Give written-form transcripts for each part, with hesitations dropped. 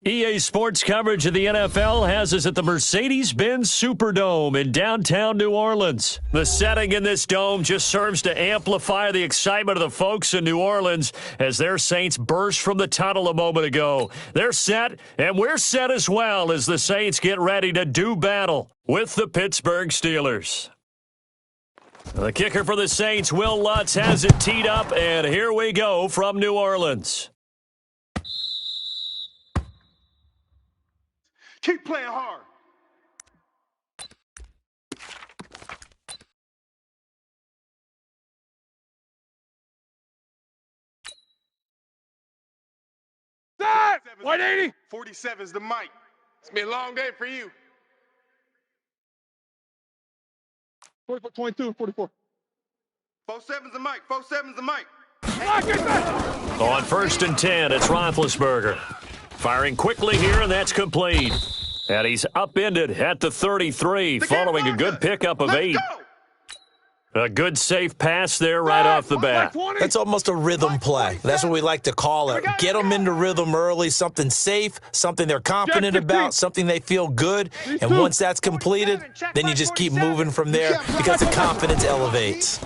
EA Sports coverage of the NFL has us at the Mercedes-Benz Superdome in downtown New Orleans. The setting in this dome just serves to amplify the excitement of the folks in New Orleans as their Saints burst from the tunnel a moment ago. They're set, and we're set as well as the Saints get ready to do battle with the Pittsburgh Steelers. The kicker for the Saints, Will Lutz, has it teed up, and here we go from New Orleans. Keep playing hard. That 180. 47's the mic. It's been a long day for you. 44, 22, 44. 47's the mic. 47's the mic. On 1st and 10, it's Roethlisberger. Firing quickly here, and that's complete. And he's upended at the 33, following a good pickup of 8. A good safe pass there right off the bat. That's almost a rhythm play. That's what we like to call it. Get them into rhythm early, something safe, something they're confident about, something they feel good. And once that's completed, then you just keep moving from there because the confidence elevates.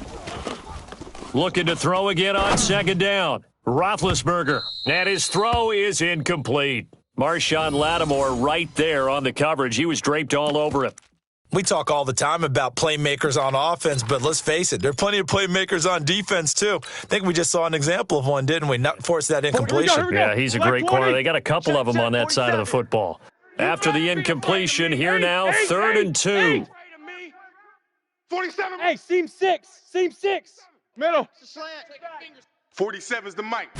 Looking to throw again on 2nd down. Roethlisberger. And his throw is incomplete. Marshawn Lattimore right there on the coverage. He was draped all over him. We talk all the time about playmakers on offense, but let's face it, there are plenty of playmakers on defense, too. I think we just saw an example of one, didn't we? Not force that incompletion. Yeah, he's a great corner. They got a couple of them on that side of the football. After the incompletion, here now, 3rd and 2. 47. Hey, seam 6. Seam 6. Middle. 47's the mic.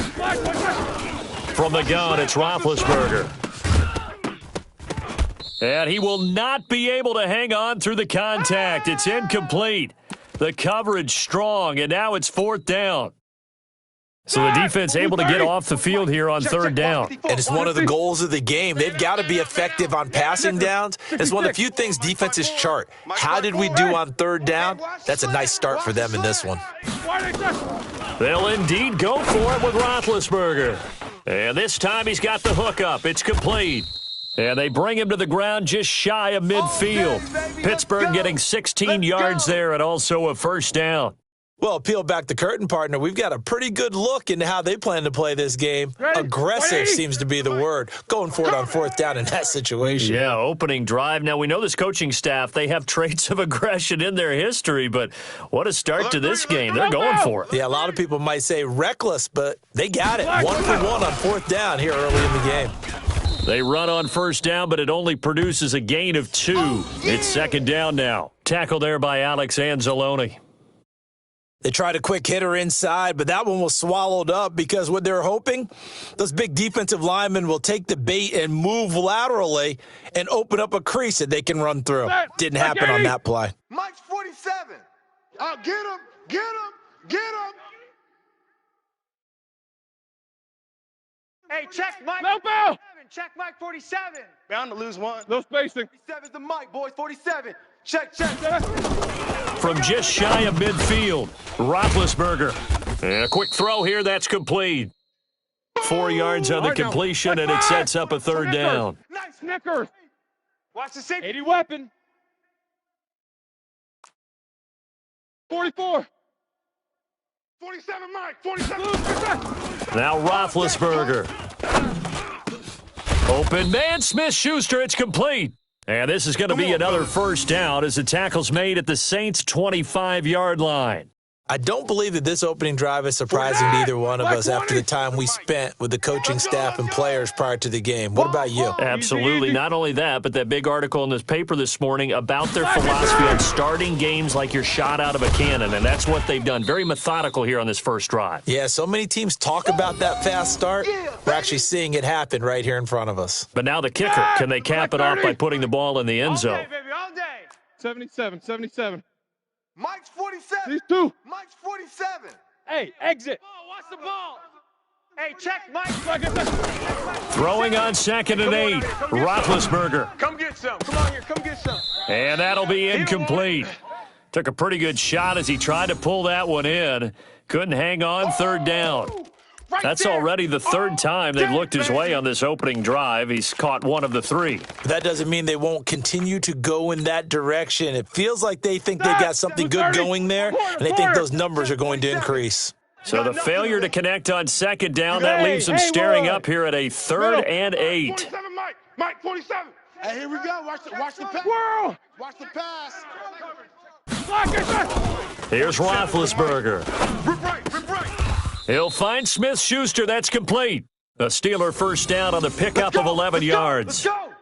From the gun, it's Roethlisberger. And he will not be able to hang on through the contact. It's incomplete. The coverage strong, and now it's 4th down. So the defense able to get off the field here on 3rd down. And it's one of the goals of the game. They've got to be effective on passing downs. It's one of the few things defenses chart. How did we do on 3rd down? That's a nice start for them in this one. They'll indeed go for it with Roethlisberger. And this time he's got the hook up. It's complete. And they bring him to the ground just shy of midfield. Pittsburgh getting 16 yards there and also a 1st down. Well, peel back the curtain, partner. We've got a pretty good look into how they plan to play this game. Aggressive seems to be the word. Going for it on 4th down in that situation. Yeah, opening drive. Now, we know this coaching staff, they have traits of aggression in their history, but what a start to this game. They're going for it. Yeah, a lot of people might say reckless, but they got it. 1 for 1 on 4th down here early in the game. They run on 1st down, but it only produces a gain of 2. It's 2nd down now. Tackle there by Alex Anzalone. They tried a quick hitter inside, but that one was swallowed up because what they're hoping, those big defensive linemen will take the bait and move laterally and open up a crease that they can run through. Didn't happen on that play. Mike's 47. I'll get him, get him, get him. Hey, check Mike. No foul. Check Mike 47. Bound to lose one. No spacing. 47's the mic, boys. 47. Check. From just shy of midfield, Roethlisberger. And a quick throw here, that's complete. 4 yards on the completion, and it sets up a 3rd down. Nice Snickers. Watch the safety. 80 weapon. 44. 47 mic. 47. Now Roethlisberger. Open man, Smith-Schuster, it's complete. And this is going to be another 1st down as the tackle's made at the Saints' 25-yard line. I don't believe that this opening drive is surprising to either one of us after the time we spent with the coaching staff and players prior to the game. What about you? Absolutely. Not only that, but that big article in this paper this morning about their philosophy on starting games like you're shot out of a cannon, and that's what they've done. Very methodical here on this 1st drive. Yeah, so many teams talk about that fast start. We're actually seeing it happen right here in front of us. But now the kicker. Can they cap it off by putting the ball in the end zone? All day, baby, all day. 77. Mike's 47. These 2. Mike's 47. Hey, exit. Oh, watch the ball. Hey, check Mike. Throwing on 2nd and 8. Roethlisberger. Come get some. Come on here. Come get some. And that'll be incomplete. Took a pretty good shot as he tried to pull that one in. Couldn't hang on 3rd down. That's already the third time they've looked his way on this opening drive. He's caught one of the three. That doesn't mean they won't continue to go in that direction. It feels like they think they've got something good going there, and they think those numbers are going to increase. So the failure to connect on second down, that leaves them staring up here at a 3rd and 8. 47, Mike. Mike, 47. Hey, here we go. Watch the pass. Squirrel. Watch the pass. Here's Roethlisberger. Rip right. He'll find Smith-Schuster. That's complete. A Steeler first down on the pickup of 11 yards. Let's go.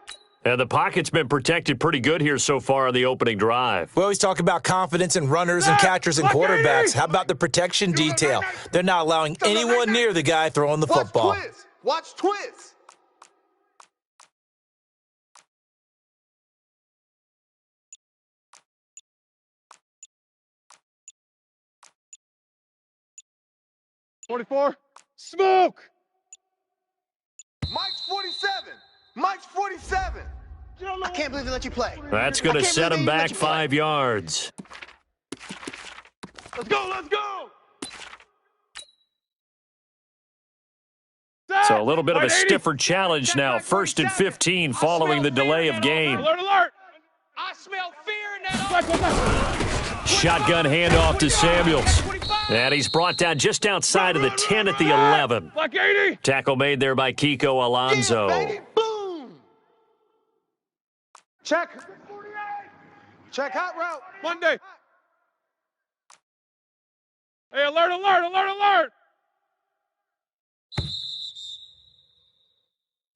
And the pocket's been protected pretty good here so far on the opening drive. We always talk about confidence in runners and catchers and quarterbacks. How about the protection detail? They're not allowing anyone near the guy throwing the football. Watch Twiz. $24. Smoke. Mike's 47. Mike's 47. I can't believe they let you play. That's going to set him back 5 yards. Let's go. So a little bit of a stiffer challenge now. 1st and 15 following the delay of game. Alert. I smell fear in that. Shotgun handoff to Samuels. And he's brought down just outside of the 10 at the 11. Black 80. Tackle made there by Kiko Alonso. Yeah, baby. Boom. Check. Check hot route. Monday. Hey, alert.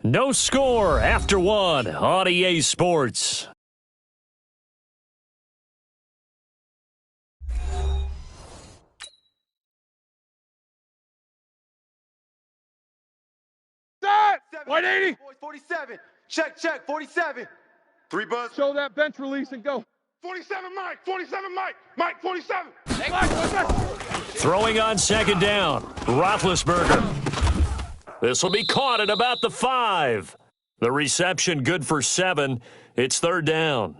No score after one on EA Sports. White 80. 47. Check. 47. 3 buzz. Show that bench release and go. 47 Mike. 47 Mike. Mike 47. Throwing on second down. Roethlisberger. This will be caught at about the 5. The reception good for 7. It's 3rd down.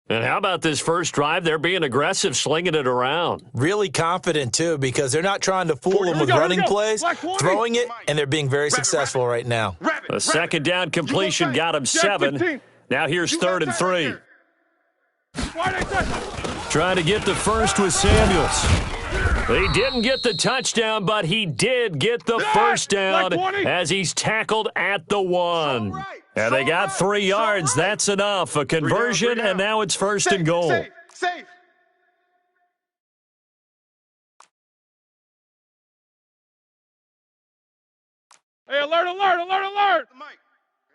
And how about this first drive? They're being aggressive, slinging it around. Really confident, too, because they're not trying to fool them with running plays, throwing it, and they're being very successful right now. A second down completion got him 7. Now here's 3rd and 3. Trying to get the first with Samuels. He didn't get the touchdown, but he did get the first down as he's tackled at the 1. And they got 3 yards. That's enough. A conversion, and now it's 1st and goal. Safe. Hey, alert. I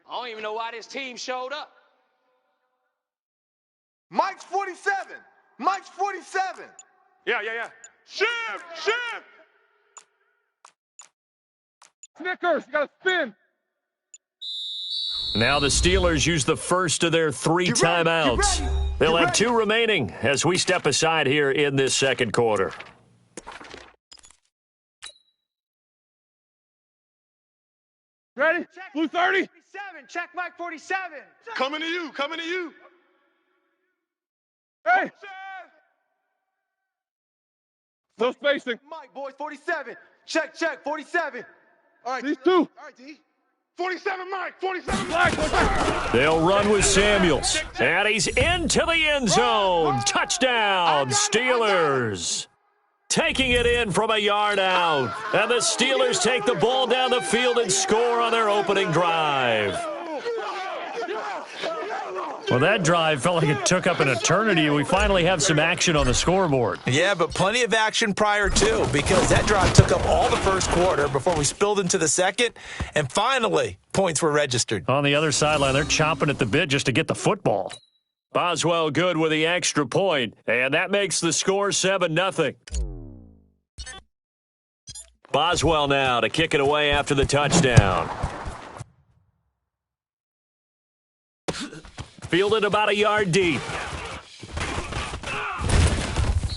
don't even know why this team showed up. Mike's 47. Mike's 47. Yeah. Shift. Snickers, you got to spin. Now the Steelers use the first of their 3 timeouts. They'll have 2 remaining as we step aside here in this second quarter. Ready? Blue 30. 47. Check Mike 47. Coming to you. Hey. No spacing. Mike, boys, 47. Check, 47. All right. These 2. All right, D. 47 Mike, 47 Mike. They'll run with Samuels. And he's into the end zone. Touchdown, Steelers. Taking it in from a yard out. And the Steelers take the ball down the field and score on their opening drive. Well, that drive felt like it took up an eternity, and we finally have some action on the scoreboard. Yeah, but plenty of action prior to, because that drive took up all the first quarter before we spilled into the second, and finally, points were registered. On the other sideline, they're chomping at the bit just to get the football. Boswell good with the extra point, and that makes the score 7-0. Boswell now to kick it away after the touchdown. Fielded about a yard deep.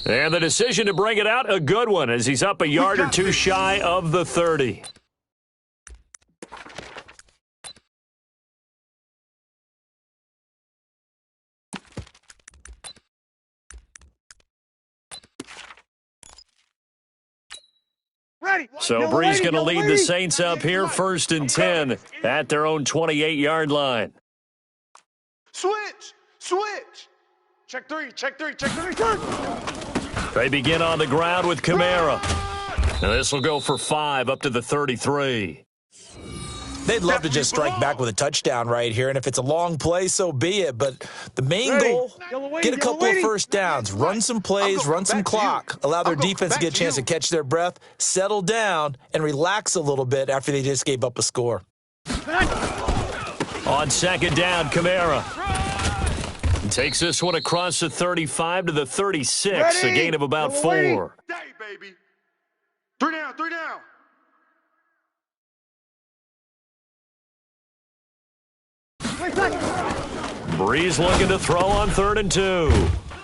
And the decision to bring it out, a good one, as he's up a yard or 2 shy of the 30. So Bree's going to lead the Saints up here 1st and 10 at their own 28-yard line. Switch. Check three. They begin on the ground with Kamara. And this will go for 5 up to the 33. They'd love to just strike back with a touchdown right here, and if it's a long play, so be it. But the main goal, get a couple of first downs, run some plays, run some clock, allow their defense to get a chance to catch their breath, settle down, and relax a little bit after they just gave up a score. On 2nd down, Kamara takes this one across the 35 to the 36, a gain of about 4. Day, baby. 3 down. Breeze looking to throw on 3rd and 2.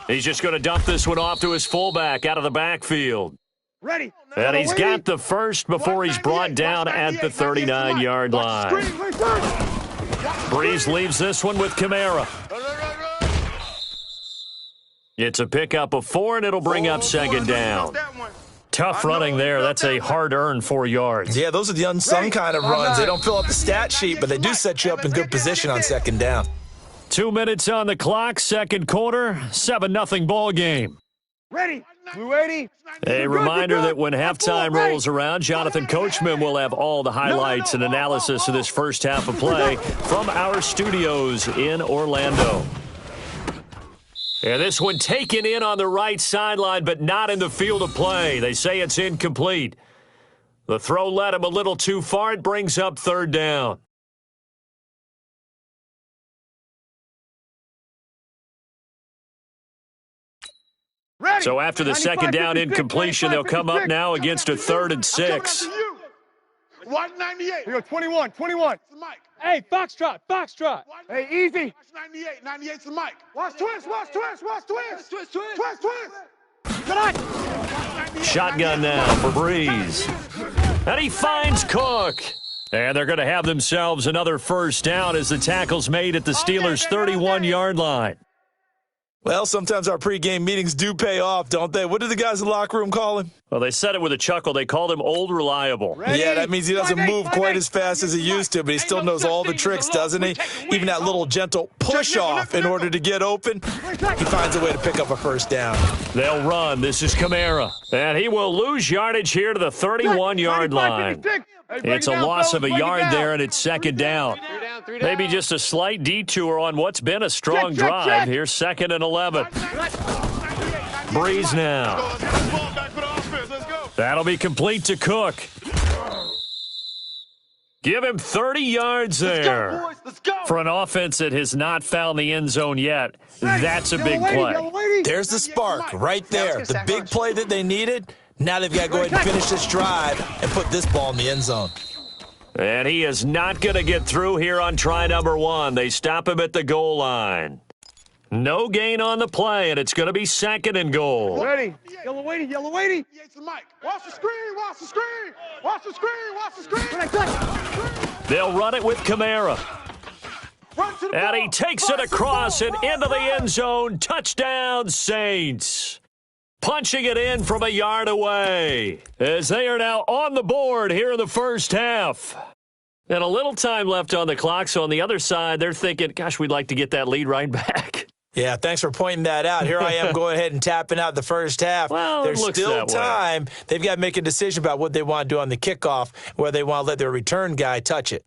He's just going to dump this one off to his fullback out of the backfield. Ready. And he's got the first before he's brought down at the 39-yard line. Breeze leaves this one with Kamara. It's a pickup of 4, and it'll bring up 2nd down. Tough running there. That's a hard-earned 4 yards. Yeah, those are the unsung kind of runs. They don't fill up the stat sheet, but they do set you up in good position on 2nd down. 2 minutes on the clock, 2nd quarter, 7-0 ball game. Ready. Blue 80. A reminder that when halftime rolls around, Jonathan Coachman will have all the highlights and analysis of this first half of play from our studios in Orlando. And this one taken in on the right sideline, but not in the field of play. They say it's incomplete. The throw led him a little too far. It brings up 3rd down. Ready. So after the 2nd down incompletion, they'll come up now against a 3rd and 6. 198. We go 21. Hey, Foxtrot. Hey, easy. 98's the mic. Watch twist. Shotgun now for Breeze. And he finds Cook. And they're going to have themselves another first down as the tackle's made at the Steelers' 31-yard line. Well, sometimes our pregame meetings do pay off, don't they? What do the guys in the locker room call him? Well, they said it with a chuckle. They called him Old Reliable. Yeah, that means he doesn't move quite as fast as he used to, but he still knows all the tricks, doesn't he? Even that little gentle push-off in order to get open, he finds a way to pick up a first down. They'll run. This is Kamara. And he will lose yardage here to the 31-yard line. It's a loss of a yard there, and it's 2nd down. Maybe just a slight detour on what's been a strong drive. Here's 2nd and 11. Breeze now. That'll be complete to Cook. Give him 30 yards there. For an offense that has not found the end zone yet, that's a big play. There's the spark right there. The big play that they needed. Now they've got to go ahead and finish this drive and put this ball in the end zone. And he is not going to get through here on try number 1. They stop him at the goal line. No gain on the play, and it's going to be 2nd and goal. Ready. Yellow 80. Watch the screen. They'll run it with Kamara. And he takes it across and into the end zone. Touchdown, Saints. Punching it in from a yard away as they are now on the board here in the first half. And a little time left on the clock, so on the other side, they're thinking, gosh, we'd like to get that lead right back. Yeah, thanks for pointing that out. Here I am going ahead and tapping out the first half. Well, there's still time. They've got to make a decision about what they want to do on the kickoff, where they want to let their return guy touch it.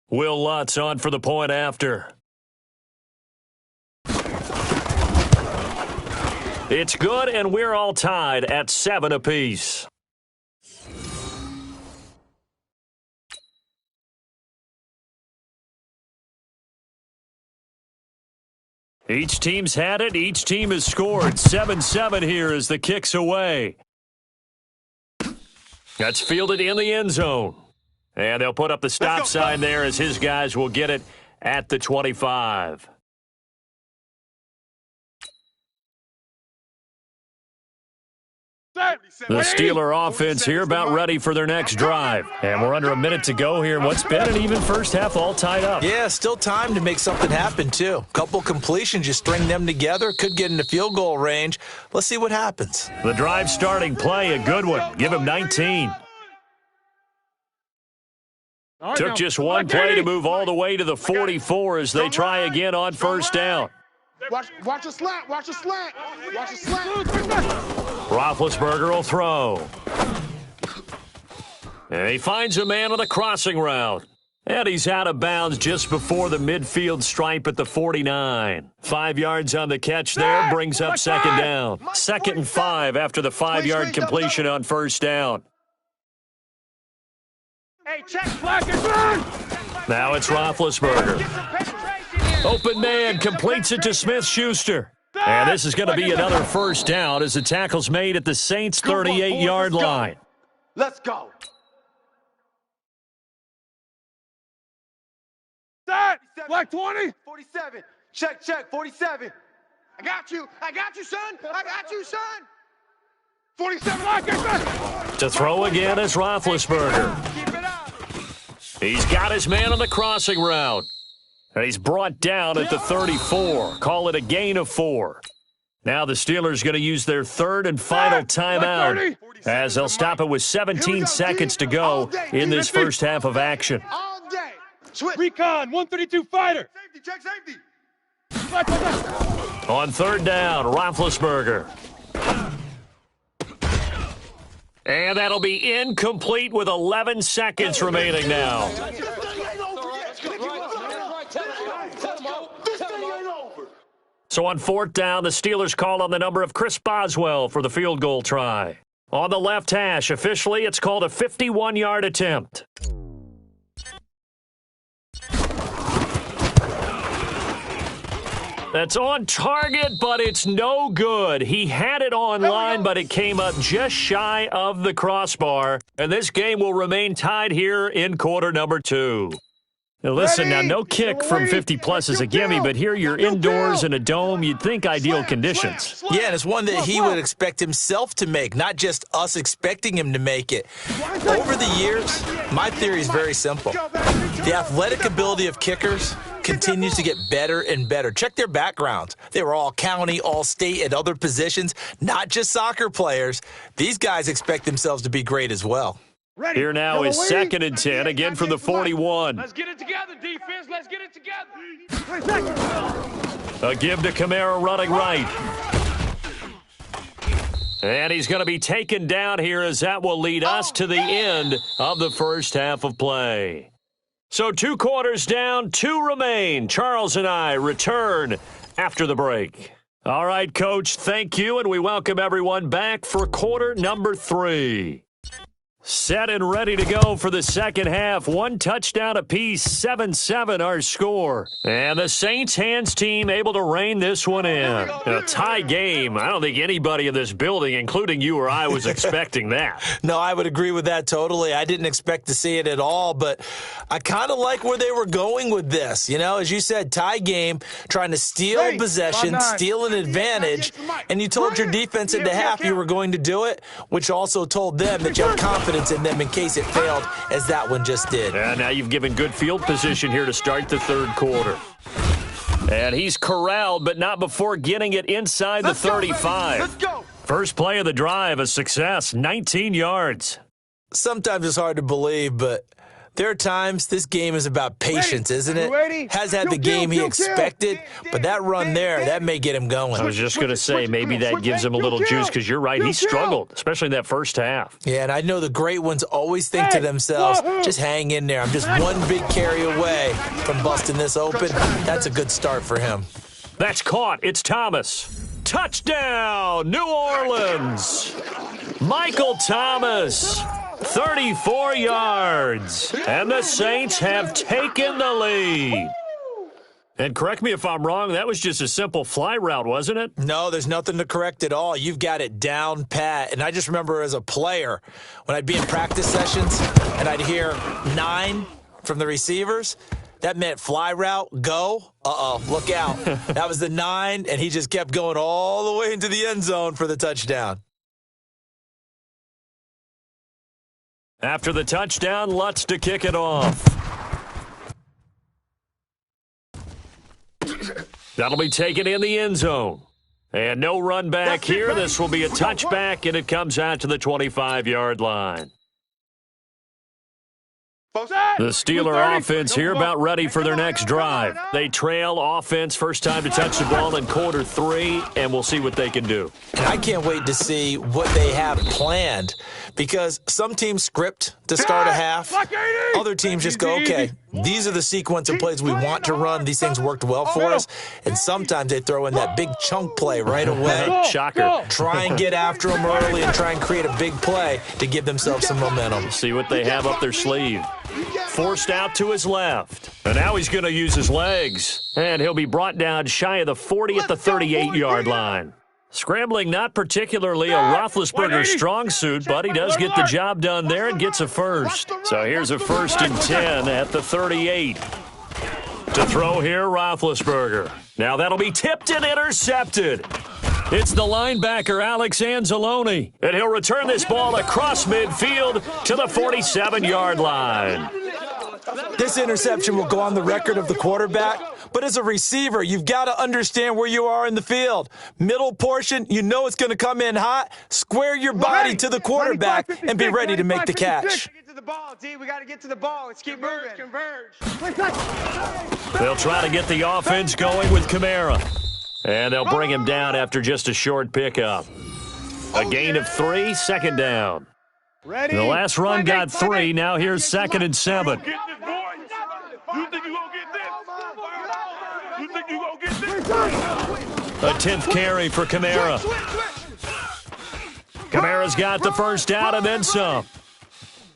Will Lutz on for the point after. It's good, and we're all tied at 7 apiece. Each team's had it. Each team has scored. 7-7 here as the kick's away. That's fielded in the end zone. And they'll put up the stop sign there as his guys will get it at the 25. The Steeler offense here about ready for their next drive. And we're under a minute to go here in what's been an even first half, all tied up. Yeah, still time to make something happen, too. Couple completions, you string them together, could get into field goal range. Let's see what happens. The drive starting play, a good one. Give him 19. Took just one play to move all the way to the 44 as they try again on first down. Watch a slant. Watch a slant. Watch a slant. Roethlisberger will throw. And he finds a man on the crossing route. And he's out of bounds just before the midfield stripe at the 49. 5 yards on the catch there, brings up second down. 2nd and 5 after the 5-yard completion on first down. Hey, check, black and burn! Now it's Roethlisberger. Open man completes it to Smith-Schuster. And this is going to be another first down as the tackle's made at the Saints' 38-yard line. Let's go. Set! Black 20! 47. Check, 47. I got you, son. I got you, son. 47. Black and burn! To throw again is Roethlisberger. Keep it up. He's got his man on the crossing route. And he's brought down at the 34. Call it a gain of 4. Now the Steelers going to use their third and final timeout as they'll stop it with 17 seconds to go in this first half of action. All day. Switch. Recon, 132 fighter! Safety, check safety. On third down, Roethlisberger. And that'll be incomplete with 11 seconds remaining now. So on fourth down, the Steelers call on the number of Chris Boswell for the field goal try. On the left hash, officially, it's called a 51-yard attempt. That's on target, but it's no good. He had it on line, but it came up just shy of the crossbar. And this game will remain tied here in quarter number 2. Now listen, now no kick from 50-plus is a gimme, but here you're indoors in a dome. You'd think ideal conditions. Yeah, and it's one that he would expect himself to make, not just us expecting him to make it. Over the years, my theory is very simple. The athletic ability of kickers continues to get better and better. Check their backgrounds. They were all county, all state, at other positions, not just soccer players. These guys expect themselves to be great as well. Here now is 2nd and 10, again from the 41. Let's get it together, defense. Let's get it together. A give to Kamara running right. And he's going to be taken down here as that will lead us to the end of the first half of play. So 2 quarters down, 2 remain. Charles and I return after the break. All right, Coach, thank you, and we welcome everyone back for quarter number 3. Set and ready to go for the second half. 1 touchdown apiece, 7-7 our score. And the Saints hands team able to rein this one in. A tie game. I don't think anybody in this building, including you or I, was expecting that. No, I would agree with that totally. I didn't expect to see it at all, but I kind of like where they were going with this. You know, as you said, tie game, trying to steal possession, steal an advantage, and you told your defense at the half you were going to do it, which also told them that you have confidence in them in case it failed, as that one just did. And now you've given good field position here to start the third quarter. And he's corralled, but not before getting it inside the 35. Let's go. First play of the drive, a success, 19 yards. Sometimes it's hard to believe, but there are times this game is about patience, isn't it? Has had the game he expected, but that run there, that may get him going. I was just going to say, maybe that gives him a little juice, because you're right, he struggled, especially in that first half. Yeah, and I know the great ones always think to themselves, just hang in there. I'm just one big carry away from busting this open. That's a good start for him. That's caught. It's Thomas. Touchdown, New Orleans. Michael Thomas. 34 yards, and the Saints have taken the lead. And correct me if I'm wrong, that was just a simple fly route, wasn't it? No, there's nothing to correct at all. You've got it down pat. And I just remember as a player, when I'd be in practice sessions and I'd hear 9 from the receivers, that meant fly route, go, look out. That was the 9, and he just kept going all the way into the end zone for the touchdown. After the touchdown, Lutz to kick it off. That'll be taken in the end zone. And no run back here. This will be a touchback, and it comes out to the 25-yard line. The Steeler offense here about ready for their next drive. They trail offense, first time to touch the ball in quarter 3, and we'll see what they can do. And I can't wait to see what they have planned, because some teams script to start a half. Other teams just go, okay, these are the sequence of plays we want to run. These things worked well for us. And sometimes they throw in that big chunk play right away. Shocker. Try and get after them early and try and create a big play to give themselves some momentum. See what they have up their sleeve. Forced out to his left. And now he's going to use his legs. And he'll be brought down shy of the 40 at the 38-yard line. Scrambling not particularly a Roethlisberger strong suit, but he does get the job done there and gets a first. So here's a 1st and 10 at the 38. To throw here, Roethlisberger. Now that'll be tipped and intercepted. It's the linebacker, Alex Anzalone, and he'll return this ball across midfield to the 47-yard line. This interception will go on the record of the quarterback, but as a receiver, you've got to understand where you are in the field. Middle portion, you know it's going to come in hot. Square your body to the quarterback and be ready to make the catch. Get to the ball, D. We got to get to the ball. Let's keep moving. Converge. They'll try to get the offense going with Kamara. And they'll bring him down after just a short pickup. A gain of 3, second down. The last run got 3. Now here's 2nd and 7. You think you gonna get this? You think you gonna get this? A 10th carry for Kamara. Kamara's got the first down and then some.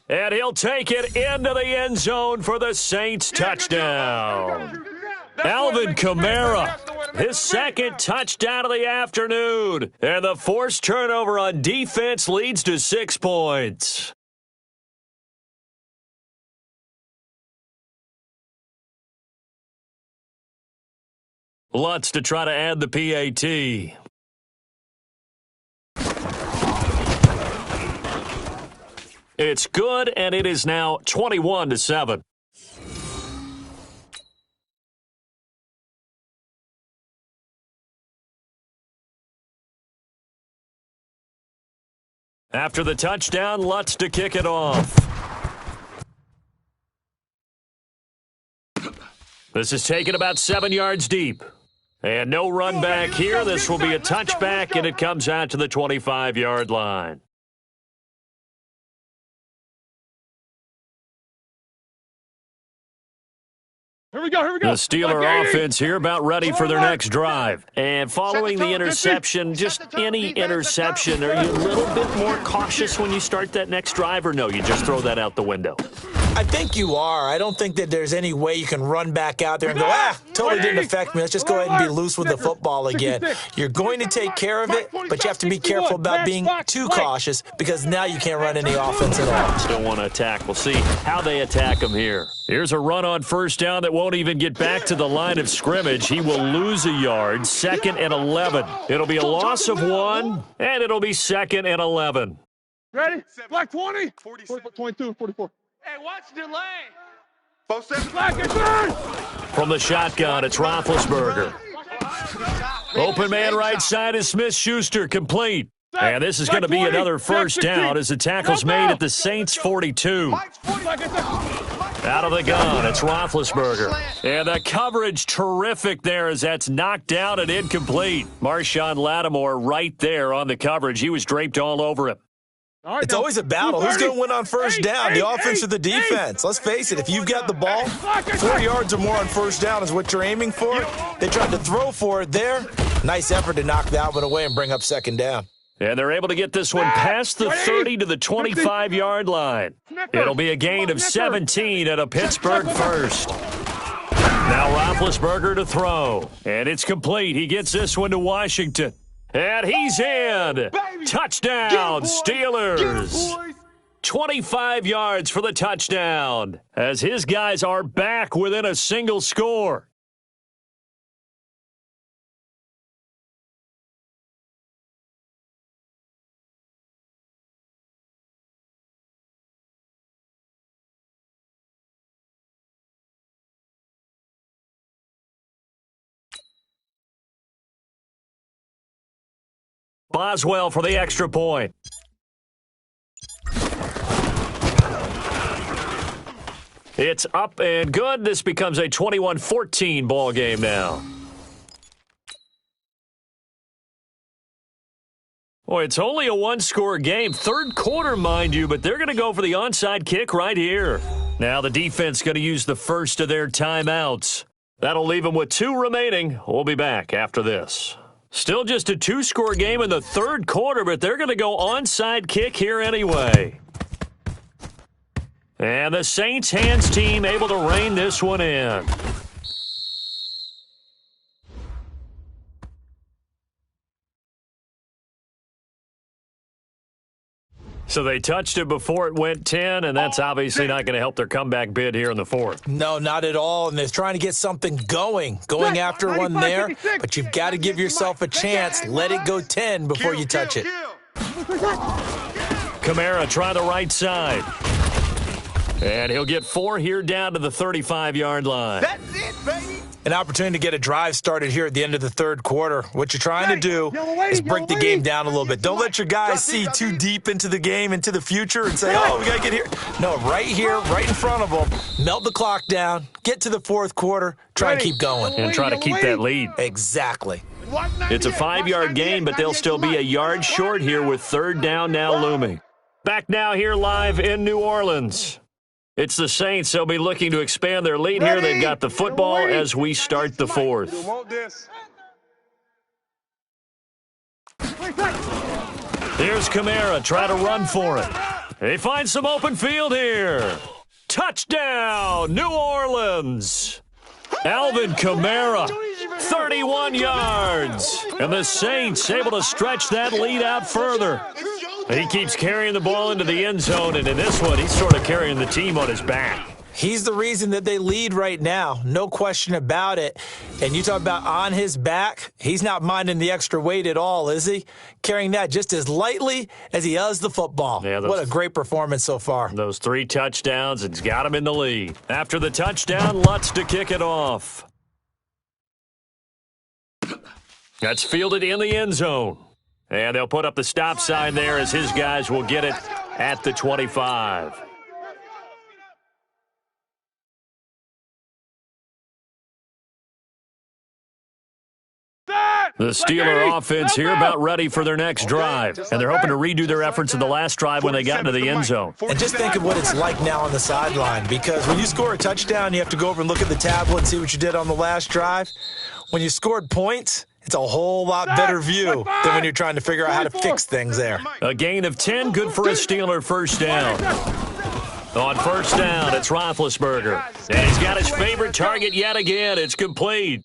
And he'll take it into the end zone for the Saints touchdown. Alvin Kamara, his 2nd touchdown of the afternoon. And the forced turnover on defense leads to 6 points. Lutz to try to add the PAT. It's good, and it is now 21-7. After the touchdown, Lutz to kick it off. This is taken about 7 yards deep. And no run back here. This will be a touchback, and it comes out to the 25-yard line. Here we go. The Steeler offense here about ready for their next drive. And following the interception, just any interception, are you a little bit more cautious when you start that next drive, or no, you just throw that out the window? I think you are. I don't think that there's any way you can run back out there and go, totally didn't affect me. Let's just go ahead and be loose with the football again. You're going to take care of it, but you have to be careful about being too cautious, because now you can't run any offense at all. Still want to attack. We'll see how they attack him here. Here's a run on first down that won't even get back to the line of scrimmage. He will lose a yard. 2nd and 11. It'll be a loss of 1, and it'll be 2nd and 11. Ready? Black 20. 22, 44. Hey, watch the lane. Black and third. From the shotgun, it's Roethlisberger. Open man right side is Smith-Schuster, complete. And this is going to be another first down as the tackle's made at the Saints' 42. Out of the gun, it's Roethlisberger. And the coverage terrific there as that's knocked down and incomplete. Marshawn Lattimore right there on the coverage. He was draped all over him. It's always a battle. Who's going to win on first down, the offense or the defense? Let's face it, if you've got the ball, 4 yards or more on first down is what you're aiming for. They tried to throw for it there. Nice effort to knock that one away and bring up 2nd down. And they're able to get this one past the 30 to the 25-yard line. It'll be a gain of 17 at a Pittsburgh first. Now Roethlisberger to throw. And it's complete. He gets this one to Washington. And he's in. Touchdown, Steelers. 25 yards for the touchdown as his guys are back within a single score. Boswell for the extra point. It's up and good. This becomes a 21-14 ball game now. Boy, it's only a one-score game. Third quarter, mind you, but they're going to go for the onside kick right here. Now the defense going to use the first of their timeouts. That'll leave them with 2 remaining. We'll be back after this. Still just a 2-score game in the third quarter, but they're going to go onside kick here anyway. And the Saints hands team able to rein this one in. So they touched it before it went 10, and that's obviously not going to help their comeback bid here in the fourth. No, not at all, and they're trying to get something going after one there, but you've got to give yourself a chance. Let it go 10 before you touch it. Kamara try the right side. And he'll get 4 here down to the 35-yard line. That's it, baby. An opportunity to get a drive started here at the end of the third quarter. What you're trying to do is break the game down a little bit. Don't let your guys see too deep into the game, into the future, and say, oh, we got to get here. No, right here, right in front of them. Melt the clock down, get to the fourth quarter, try and keep going. And try to keep that lead. Exactly. It's a 5-yard gain, but they'll still be a yard short here with third down now looming. Back now here live in New Orleans. It's the Saints. They'll be looking to expand their lead here. They've got the football as we start the fourth. Here's Kamara. Try to run for it. They find some open field here. Touchdown, New Orleans. Alvin Kamara, 31 yards. And the Saints able to stretch that lead out further. He keeps carrying the ball into the end zone, and in this one, he's sort of carrying the team on his back. He's the reason that they lead right now, no question about it. And you talk about on his back, he's not minding the extra weight at all, is he? Carrying that just as lightly as he does the football. Yeah, what a great performance so far. Those 3 touchdowns, it's got him in the lead. After the touchdown, Lutz to kick it off. That's fielded in the end zone. And they'll put up the stop sign there as his guys will get it at the 25. The Steeler offense here about ready for their next drive. And they're hoping to redo their efforts in the last drive when they got into the end zone. And just think of what it's like now on the sideline, because when you score a touchdown, you have to go over and look at the tablet and see what you did on the last drive. When you scored points, it's a whole lot better view than when you're trying to figure out how to fix things there. A gain of 10, good for a Steeler first down. On first down, it's Roethlisberger. And he's got his favorite target yet again. It's complete.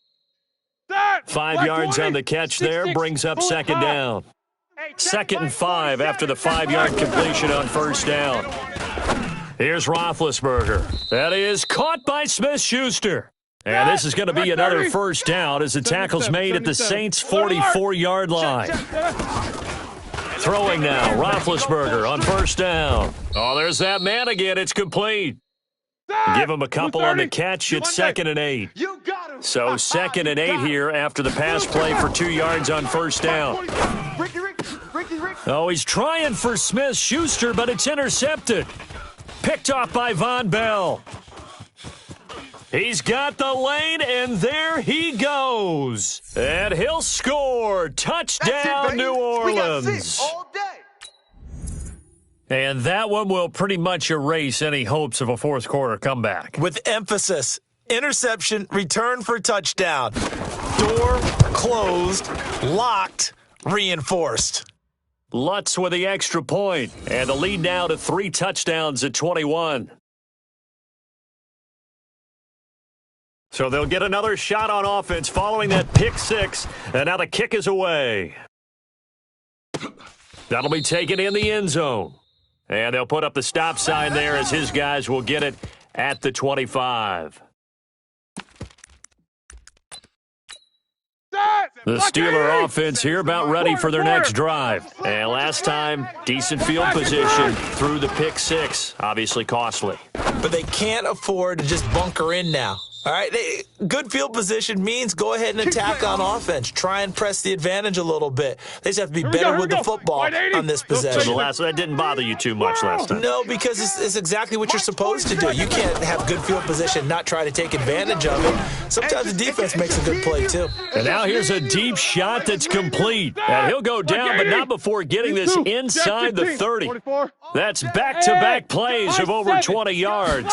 5 yards on the catch there, brings up second down. 2nd and 5 after the 5-yard completion on first down. Here's Roethlisberger. That is caught by Smith-Schuster. And this is going to be another first down as the tackle's made at the Saints' 44-yard line. Throwing now, Roethlisberger on first down. Oh, there's that man again. It's complete. Give him a couple on the catch. It's 2nd and 8. So 2nd and 8 here after the pass play for 2 yards on first down. Oh, he's trying for Smith-Schuster, but it's intercepted. Picked off by Von Bell. He's got the lane, and there he goes. And he'll score. Touchdown, New Orleans. And that one will pretty much erase any hopes of a fourth quarter comeback. With emphasis, interception, return for touchdown. Door closed, locked, reinforced. Lutz with the extra point, and the lead now to 3 touchdowns at 21. So they'll get another shot on offense following that pick 6, and now the kick is away. That'll be taken in the end zone. And they'll put up the stop sign there as his guys will get it at the 25. The Steeler offense here about ready for their next drive. And last time, decent field position through the pick 6. Obviously costly. But they can't afford to just bunker in now. All right, good field position means go ahead and attack on offense. Try and press the advantage a little bit. They just have to be better with the football on this possession. That didn't bother you too much last time. No, because it's exactly what you're supposed to do. You can't have good field position, not try to take advantage of it. Sometimes the defense makes a good play, too. And now here's a deep shot that's complete. And he'll go down, but not before getting this inside the 30. That's back-to-back plays of over 20 yards.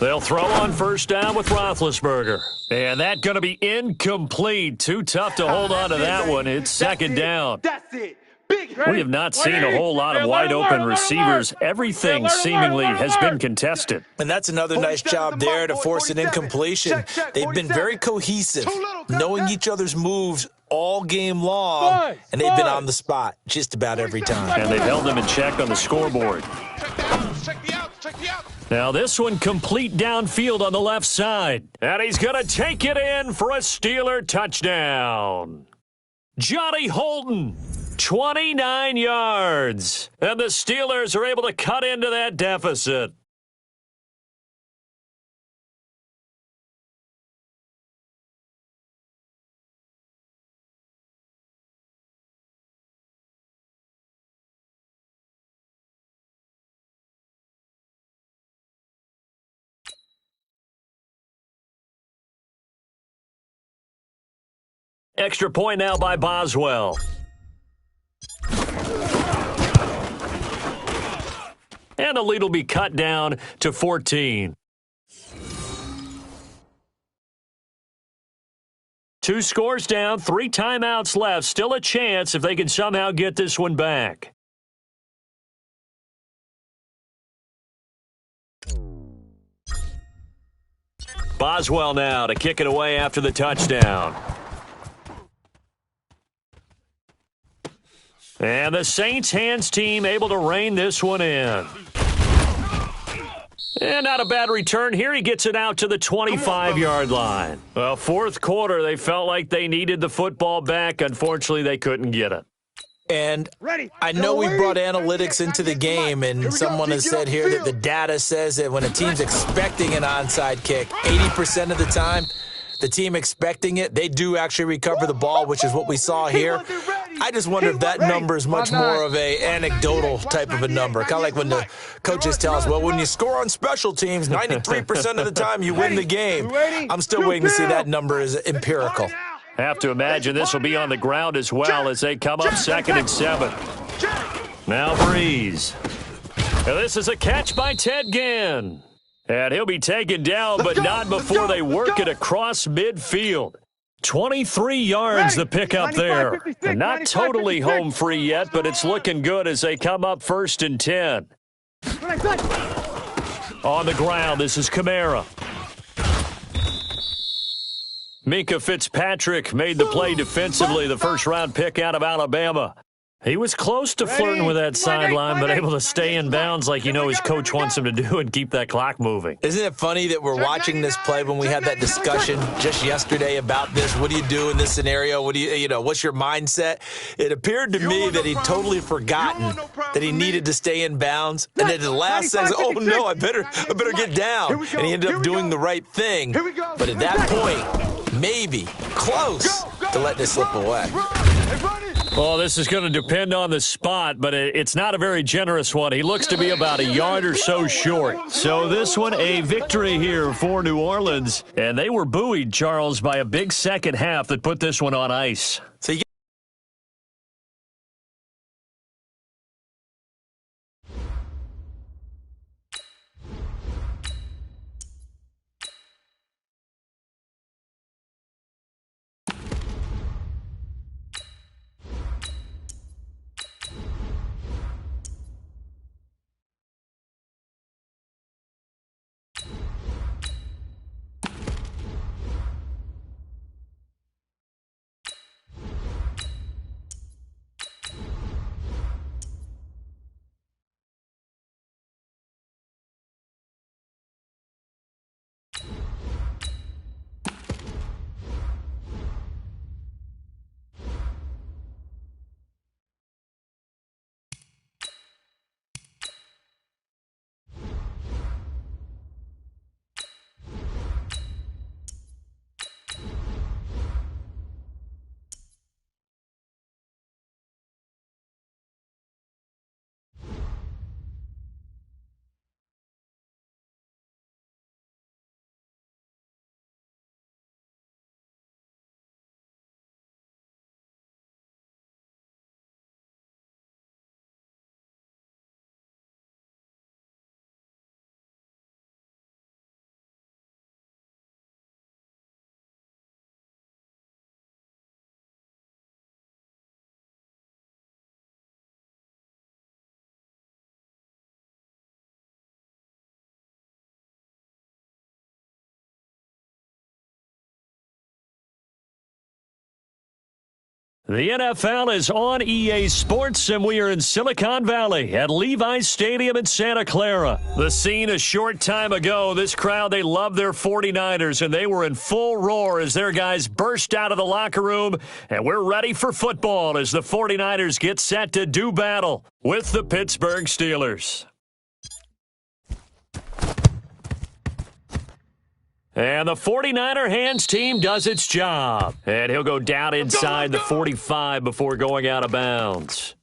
They'll throw on first down with Roethlisberger. And that's going to be incomplete. Too tough to hold on to that one. It's second down. That's it. We have not seen a whole lot of wide-open receivers. Everything seemingly has been contested. And that's another nice job there to force an incompletion. They've been very cohesive, knowing each other's moves all game long, and they've been on the spot just about every time. And they've held them in check on the scoreboard. Check the out. Now this one complete downfield on the left side. And he's going to take it in for a Steeler touchdown. Johnny Holton, 29 yards. And the Steelers are able to cut into that deficit. Extra point now by Boswell. And the lead will be cut down to 14. 2 scores down, 3 timeouts left. Still a chance if they can somehow get this one back. Boswell now to kick it away after the touchdown. And the Saints hands team able to rein this one in. And not a bad return here. He gets it out to the 25-yard line. Well, fourth quarter, they felt like they needed the football back. Unfortunately, they couldn't get it. And I know we brought analytics into the game, and someone has said here that the data says that when a team's expecting an onside kick, 80% of the time, the team expecting it, they do actually recover the ball, which is what we saw here. I just wonder if that number is much more of a anecdotal type of a number. Kind of like when the coaches tell us, well, when you score on special teams, 93% of the time you win the game. I'm still waiting to see that number is empirical. Have to imagine this will be on the ground as well as they come up 2nd and 7. Now Breeze. Now this is a catch by Ted Ginn. And he'll be taken down, but not before they work it across midfield. 23 yards the pickup there. And not totally home free yet, but it's looking good as they come up 1st and 10. On the ground, this is Kamara. Minkah Fitzpatrick made the play defensively, the first-round pick out of Alabama. He was close to flirting with that sideline, but able to stay in bounds like you know his coach wants him to do and keep that clock moving. Isn't it funny that we're watching this play when we had that discussion just yesterday about this? What do you do in this scenario? What do you know, what's your mindset? It appeared to me that he'd totally forgotten that he needed to stay in bounds. And then at the last second, oh no, I better get down. And he ended up doing the right thing. But at that point, maybe close to letting this slip away. Well, this is going to depend on the spot, but it's not a very generous one. He looks to be about a yard or so short. So this one, a victory here for New Orleans. And they were buoyed, Charles, by a big second half that put this one on ice. So you The NFL is on EA Sports, and we are in Silicon Valley at Levi's Stadium in Santa Clara. The scene a short time ago, this crowd, they love their 49ers, and they were in full roar as their guys burst out of the locker room, and we're ready for football as the 49ers get set to do battle with the Pittsburgh Steelers. And the 49er hands team does its job. And he'll go down inside the 45 before going out of bounds.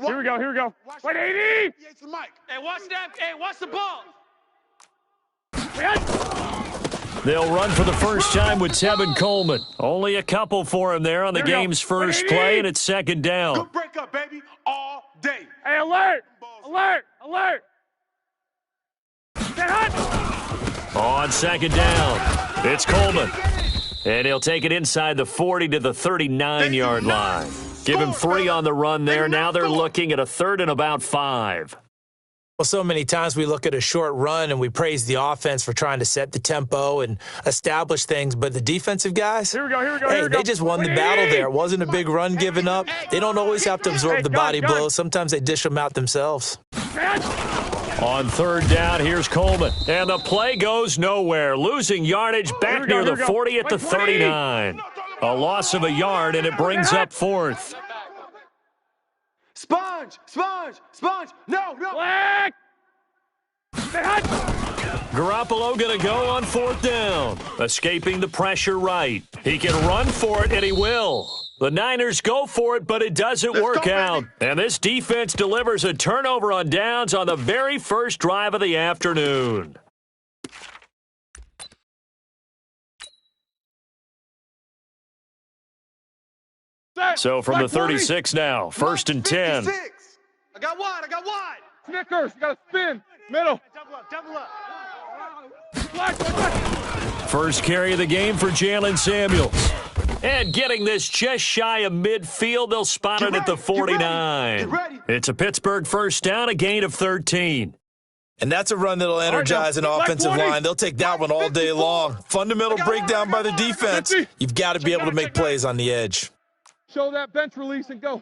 Here we go, here we go. 180! Hey, watch that. Hey, watch the ball. They'll run for the first time with Tevin Coleman. Only a couple for him there on the game's first play, and it's second down. Good break up, baby, all day. Hey, alert! Alert! Alert! Get hot! On second down, it's Coleman. And he'll take it inside the 40 to the 39-yard line. Give him 3 on the run there. Now they're looking at a 3rd and about 5. Well, so many times we look at a short run and we praise the offense for trying to set the tempo and establish things, but the defensive guys, here we go, here we go, hey, here we go. they just won the battle there. It wasn't a big run given up. They don't always have to absorb the body blows. Sometimes they dish them out themselves. On 3rd down, here's Coleman. And the play goes nowhere. Losing yardage back near the 40 at the 39. A loss of a yard, and it brings up 4th. Sponge, sponge, sponge. No, no. Black! Garoppolo going to go on 4th down. Escaping the pressure right. He can run for it, and he will. The Niners go for it, but it doesn't work out. And this defense delivers a turnover on downs on the very first drive of the afternoon. So from the 36 now, 1st and 10. I got wide, I got wide. Snickers, you gotta spin. Middle. Double up, double up. Black, black, black. First carry of the game for Jalen Samuels. And getting this just shy of midfield, they'll spot it at the 49. It's a Pittsburgh first down, a gain of 13. And that's a run that'll energize an offensive line. They'll take that one all day long. Fundamental breakdown by the defense. You've got to be able to make plays on the edge. Show that bench release and go.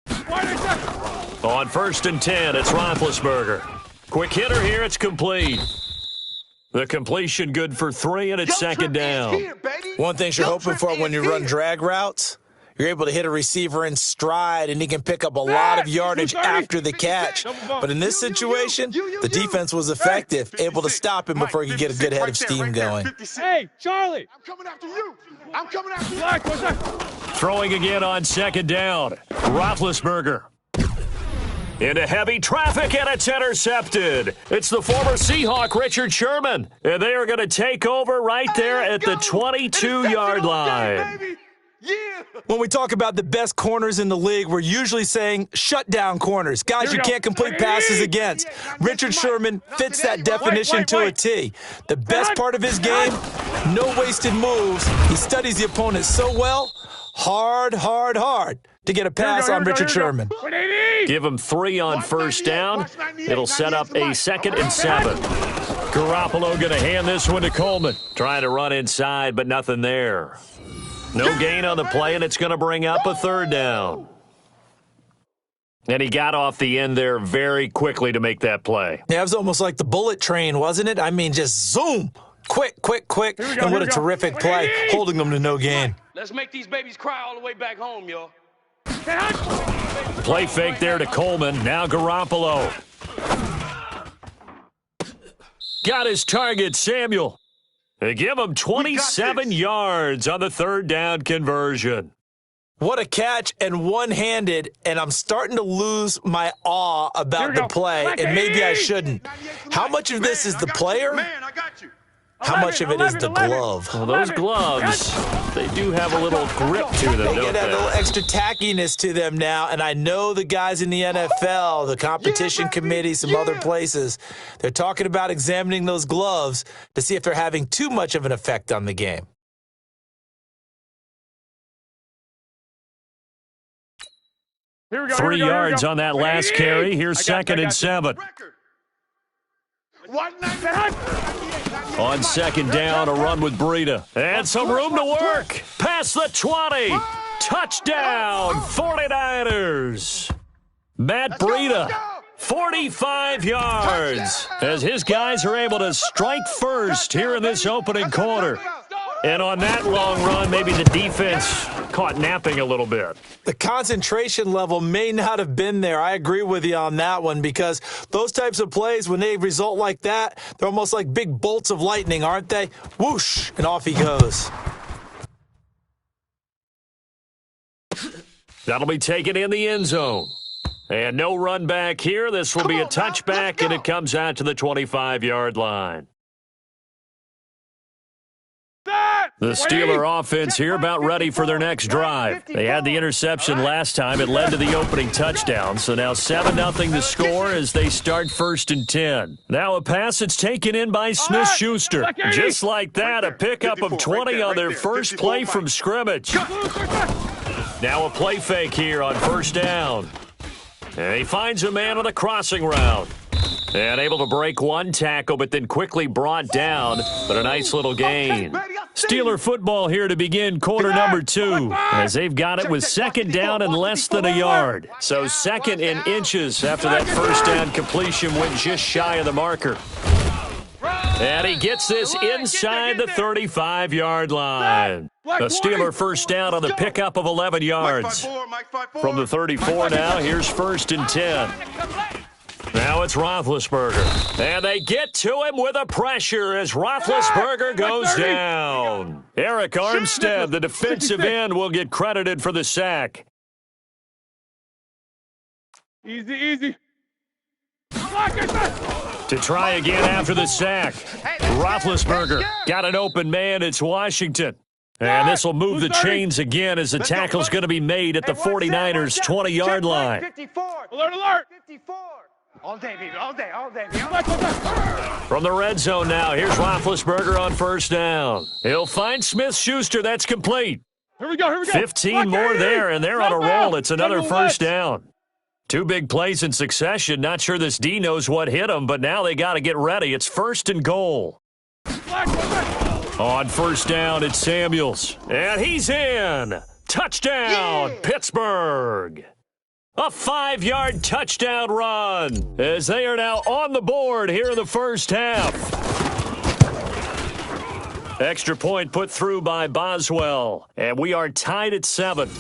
On 1st and 10, it's Roethlisberger. Quick hitter here, it's complete. The completion good for 3, and it's second down. One thing you're hoping for when you run drag routes, you're able to hit a receiver in stride, and he can pick up a lot of yardage after the catch. But in this situation, the defense was effective, able to stop him before he could get a good head of steam going. Hey, Charlie! I'm coming after you. I'm coming after you. Throwing again on second down. Roethlisberger. Into heavy traffic, and it's intercepted. It's the former Seahawk, Richard Sherman. And they are going to take over right there at the 22-yard line. When we talk about the best corners in the league, we're usually saying shutdown corners, guys you can't complete passes against. Richard Sherman fits that definition to a T. The best part of his game, no wasted moves. He studies the opponent so well, hard to get a pass on Richard Sherman. Give him 3 on first down. It'll set up a 2nd and 7. Garoppolo going to hand this one to Coleman. Trying to run inside, but nothing there. No gain on the play, and it's going to bring up a 3rd down. And he got off the end there very quickly to make that play. Yeah, it was almost like the bullet train, wasn't it? I mean, just zoom. Quick. And what a terrific play, holding them to no gain. Let's make these babies cry all the way back home, y'all. Play fake there to Coleman. Now Garoppolo. Got his target, Samuel. They give him 27 yards on the 3rd down conversion. What a catch, and one-handed, and I'm starting to lose my awe about the play, and maybe I shouldn't. How much of this is the player? Man, I got you. How much of it is the glove? Well, those gloves, they do have a little grip to them, They don't get that they? little extra tackiness to them now, and I know the guys in the NFL, the competition committee, some other places, they're talking about examining those gloves to see if they're having too much of an effect on the game. Here we go. 3 here we go, yards here we go. on that last carry. Here's second and 7. Record. 198. On second down, a run with Breida. And some room to work. Past the 20. Touchdown, 49ers. Matt Breida, 45 yards, as his guys are able to strike first here in this opening quarter. And on that long run, maybe the defense caught napping a little bit. The concentration level may not have been there. I agree with you on that one, because those types of plays, when they result like that, they're almost like big bolts of lightning, aren't they? Whoosh, and off he goes. That'll be taken in the end zone. And no run back here. This will be a touchback, and it comes out to the 25-yard line. The Steeler offense here about ready for their next drive. They had the interception last time. It led to the opening touchdown. So now 7-0 to score as they start 1st and 10. Now a pass that's taken in by Smith-Schuster. Just like that, a pickup of 20 on their first play from scrimmage. Now a play fake here on 1st down. And he finds a man on a crossing route. And able to break one tackle, but then quickly brought down. But a nice little gain. Steeler football here to begin quarter number 2, as they've got it with second down and less than a yard. So second in inches after that first down completion went just shy of the marker. And he gets this inside the 35-yard line. The Steeler first down on the pickup of 11 yards. From the 34 now, here's 1st and 10. Now it's Roethlisberger. And they get to him with a pressure as Roethlisberger goes down. Eric Armstead, the defensive end, will get credited for the sack. Easy, easy. To try again after the sack. Roethlisberger got an open man. It's Washington. And this will move the chains again as the tackle's going to be made at the 49ers' 20-yard line. 54. Alert, alert. 54. All day, baby. All day, all day. From the red zone now, here's Roethlisberger on 1st down. He'll find Smith-Schuster. That's complete. Here we go, here we go. 15 more there, and they're on a roll. It's another 1st down. 2 big plays in succession. Not sure this D knows what hit him, but now they got to get ready. It's 1st and goal. On 1st down, it's Samuels. And he's in. Touchdown, Pittsburgh. A 5-yard touchdown run as they are now on the board here in the first half. Extra point put through by Boswell, and we are tied at 7.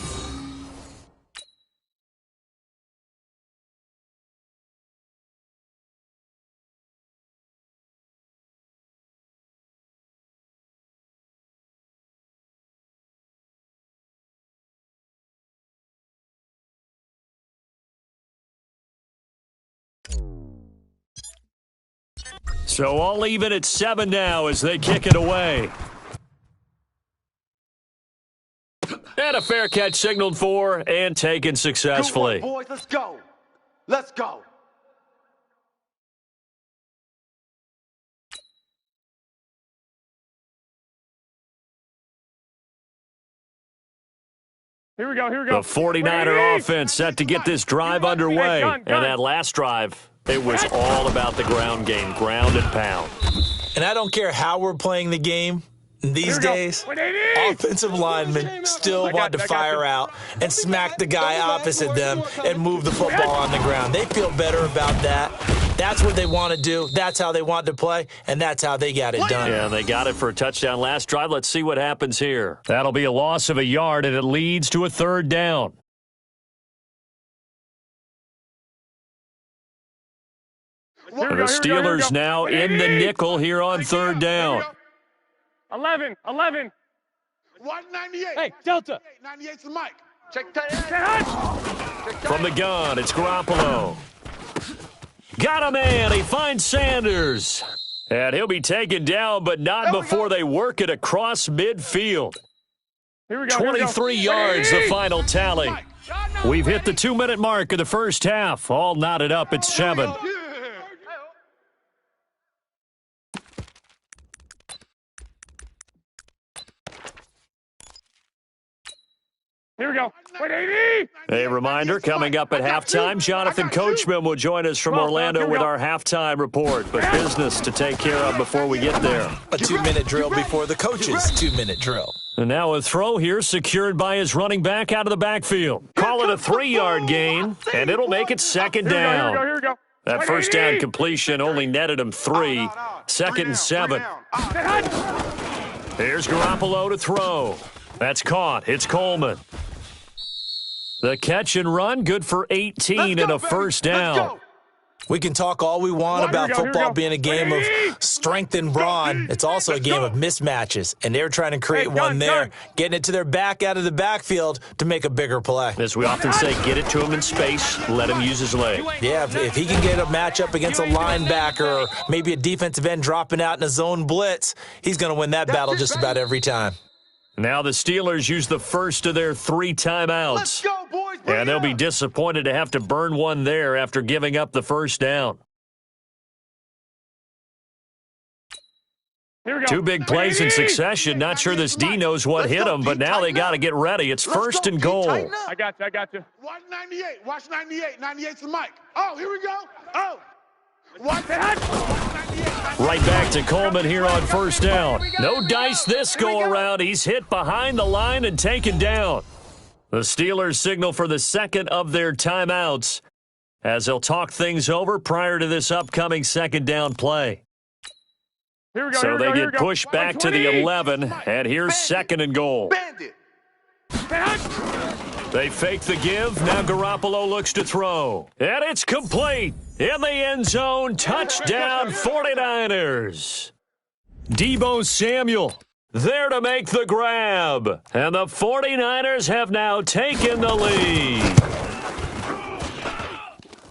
So all even at 7 now as they kick it away. And a fair catch signaled for and taken successfully. Good work, boys. Let's go. Let's go. Here we go, here we go. The 49er offense set to get this drive underway. And that last drive, it was all about the ground game, ground and pound. And I don't care how we're playing the game these days, offensive linemen still want to fire out and smack the guy opposite them and move the football on the ground. They feel better about that. That's what they want to do. That's how they want to play, and that's how they got it done. Yeah, they got it for a touchdown last drive. Let's see what happens here. That'll be a loss of a yard, and it leads to a 3rd down. And the Steelers now in the nickel here on 3rd down. 11. 198. Hey, Delta. 98's the mic. Check that. From the gun, it's Garoppolo. Got a man. He finds Sanders. And he'll be taken down, but not before they work it across midfield. Here we go. 23 yards, the final tally. We've hit the 2-minute mark of the first half. All knotted up at 7. Here we go. Wait, 80. A reminder, coming up at halftime, Jonathan Coachman will join us from Orlando with our halftime report. But business to take care of before we get there. A 2-minute drill before the coach's 2-minute drill. And now a throw here secured by his running back out of the backfield. Call it a 3-yard gain, and it'll make it second down. Here we go. That first down completion only netted him 3. Second and 7. Here's Garoppolo to throw. That's caught. It's Coleman. The catch and run, good for 18 and a first down. We can talk all we want about football being a game of strength and brawn. It's also a game of mismatches, and they're trying to create one there, getting it to their back out of the backfield to make a bigger play. As we often say, get it to him in space, let him use his leg. Yeah, if he can get a matchup against a linebacker or maybe a defensive end dropping out in a zone blitz, he's going to win that battle just about every time. Now the Steelers use the first of their 3 timeouts. Let's go, boys. And they'll be disappointed to have to burn one there after giving up the first down. Here we go. 2 big plays in succession. Not sure this D knows what hit him, but now they got to get ready. It's first and goal. I got you. Watch 98. Watch 98. 98's the mic. Oh, here we go. Oh. Watch that. Right back to Coleman here on first down. No dice this go-around. He's hit behind the line and taken down. The Steelers signal for the second of their timeouts as they'll talk things over prior to this upcoming second down play. Here we go. So they get pushed back to the 11, and here's second and goal. Bandit. They fake the give. Now Garoppolo looks to throw. And it's complete. In the end zone. Touchdown 49ers. Deebo Samuel there to make the grab. And the 49ers have now taken the lead.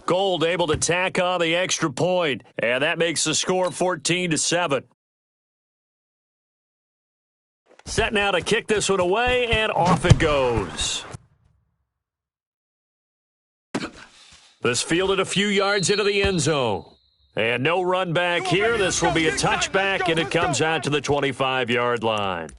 Gold able to tack on the extra point. And that makes the score 14-7. Set now to kick this one away, and off it goes. This fielded a few yards into the end zone. And no run back here. This will be a touchback, and it comes out to the 25-yard line.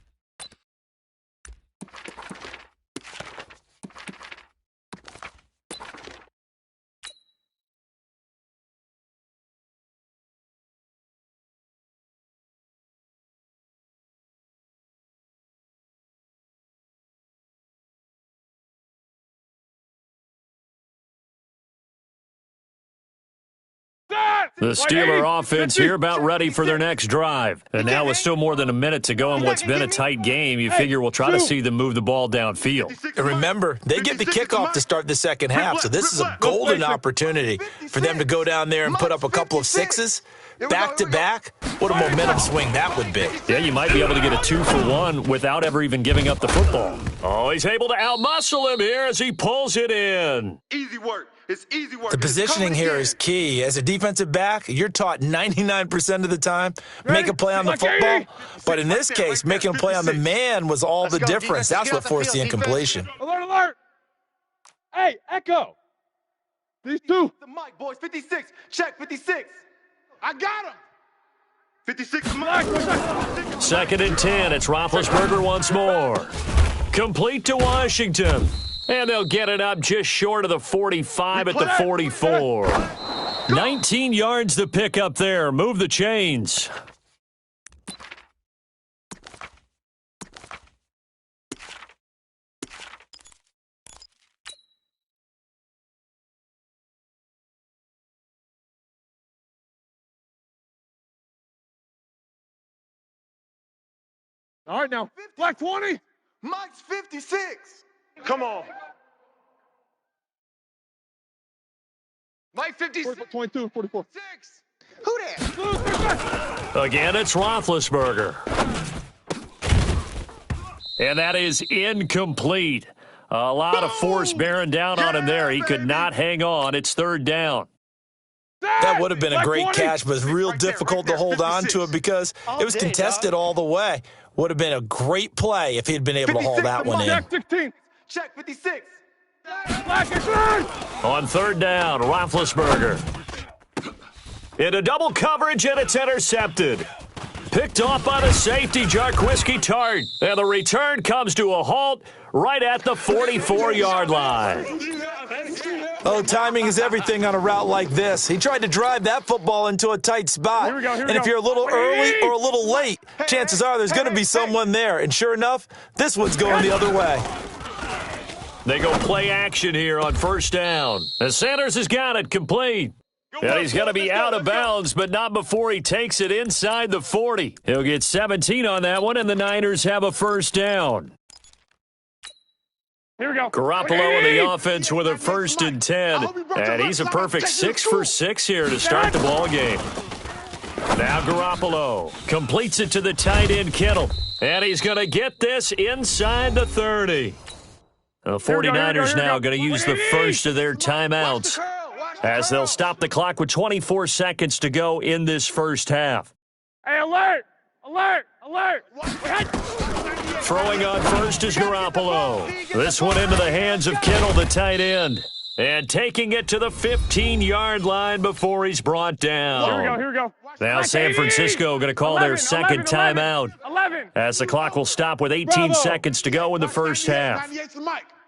The Steeler offense here about ready for their next drive. And now with still more than a minute to go in what's been a tight game, you figure we'll try to see them move the ball downfield. And remember, they get the kickoff to start the second half, so this is a golden opportunity for them to go down there and put up a couple of sixes back-to-back. What a momentum swing that would be. Yeah, you might be able to get a 2-for-1 without ever even giving up the football. Oh, he's able to outmuscle him here as he pulls it in. Easy work. It's easy work. The positioning here is key. As a defensive back, you're taught 99% of the time, make a play on the football. But in this case, making a play on the man was all the difference. That's what forced the incompletion. Alert, alert. Hey, Echo. These two. The mic, boys. 56. Check 56. I got him. 56. Second and 10. It's Roethlisberger once more. Complete to Washington. And they'll get it up just short of the 45 at the 44. 19 yards to pick up there. Move the chains. All right, now. Black 20. Mike's 56. Come on. Mike 56. 22, 44. 6. Who that? Again, it's Roethlisberger. And that is incomplete. A lot of force bearing down on him there. He could not hang on. It's third down. That would have been a great catch, but it's real difficult to hold on to it because it was contested all the way. Would have been a great play if he had been able to haul that one in. Check 16. Check 56. On third down, Roethlisberger. Into double coverage, and it's intercepted. Picked off by the safety, Jarquiski Tart. And the return comes to a halt right at the 44-yard line. Oh, timing is everything on a route like this. He tried to drive that football into a tight spot. And if you're a little early or a little late, chances are there's going to be someone there. And sure enough, this one's going the other way. They go play action here on first down. And Sanders has got it complete. And he's going to be out of bounds, but not before he takes it inside the 40. He'll get 17 on that one, and the Niners have a first down. Here we go. Garoppolo in the offense with a 1st and 10. And he's a perfect 6 for 6 here to start the ball game. Now Garoppolo completes it to the tight end Kittle. And he's going to get this inside the 30. The 49ers now going to use the first of their timeouts, as they'll stop the clock with 24 seconds to go in this first half. Hey, alert! Alert! Alert! Throwing on first is Garoppolo. This one into the hands of Kittle, the tight end. And taking it to the 15-yard line before he's brought down. Here we go. Now San Francisco going to call their second timeout, as the clock will stop with 18 seconds to go in the first half.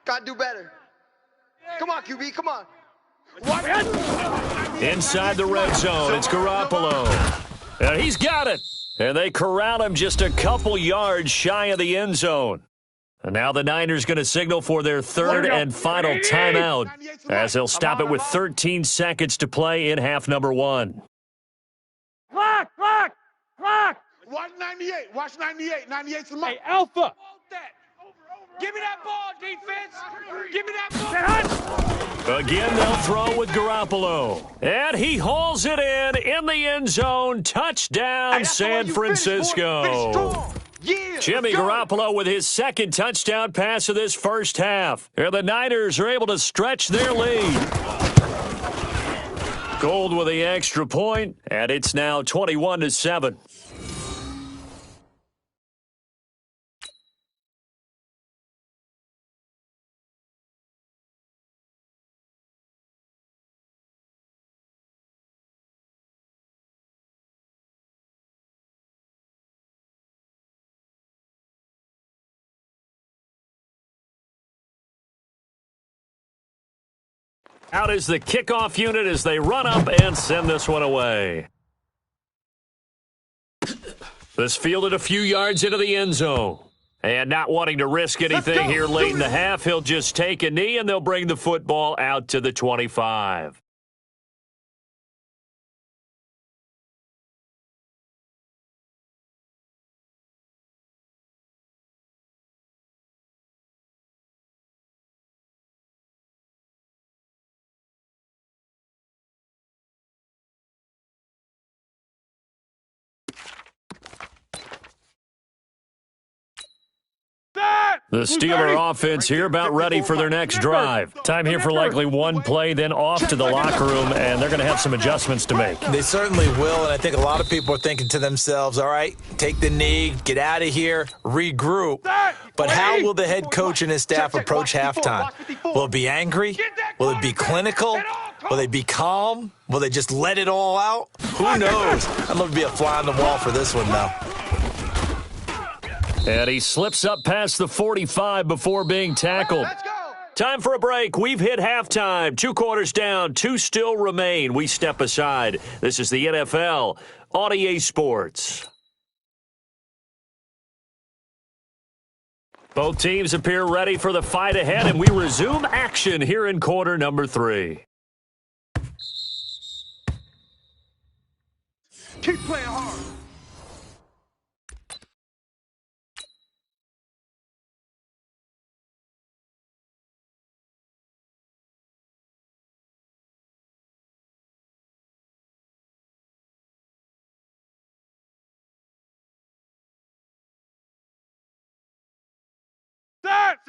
Gotta do better. Come on, QB, come on. Inside the red zone, it's Garoppolo. And he's got it. And they corral him just a couple yards shy of the end zone. And now the Niners going to signal for their third and final timeout, as they'll stop it with 13 seconds to play in half number 1. Clock! Watch 98. Watch 98. 98's the mark. Hey, Alpha! Give me that ball, defense. Give me that ball. Again, they'll throw with Garoppolo. And he hauls it in the end zone. Touchdown, San Francisco. Yeah, Jimmy Garoppolo with his second touchdown pass of this first half. And the Niners are able to stretch their lead. Gold with the extra point, and it's now 21-7. Out is the kickoff unit as they run up and send this one away. This fielded a few yards into the end zone. And not wanting to risk anything here late in the half, he'll just take a knee and they'll bring the football out to the 25. The Steeler offense here about ready for their next drive. Time here for likely one play, then off to the locker room, and they're going to have some adjustments to make. They certainly will, and I think a lot of people are thinking to themselves, all right, take the knee, get out of here, regroup. But how will the head coach and his staff approach halftime? Will it be angry? Will it be clinical? Will they be calm? Will they just let it all out? Who knows? I'd love to be a fly on the wall for this one, though. And he slips up past the 45 before being tackled. Time for a break. We've hit halftime. 2 quarters down. 2 still remain. We step aside. This is the NFL on EA Sports. Both teams appear ready for the fight ahead, and we resume action here in quarter number 3. Keep playing hard.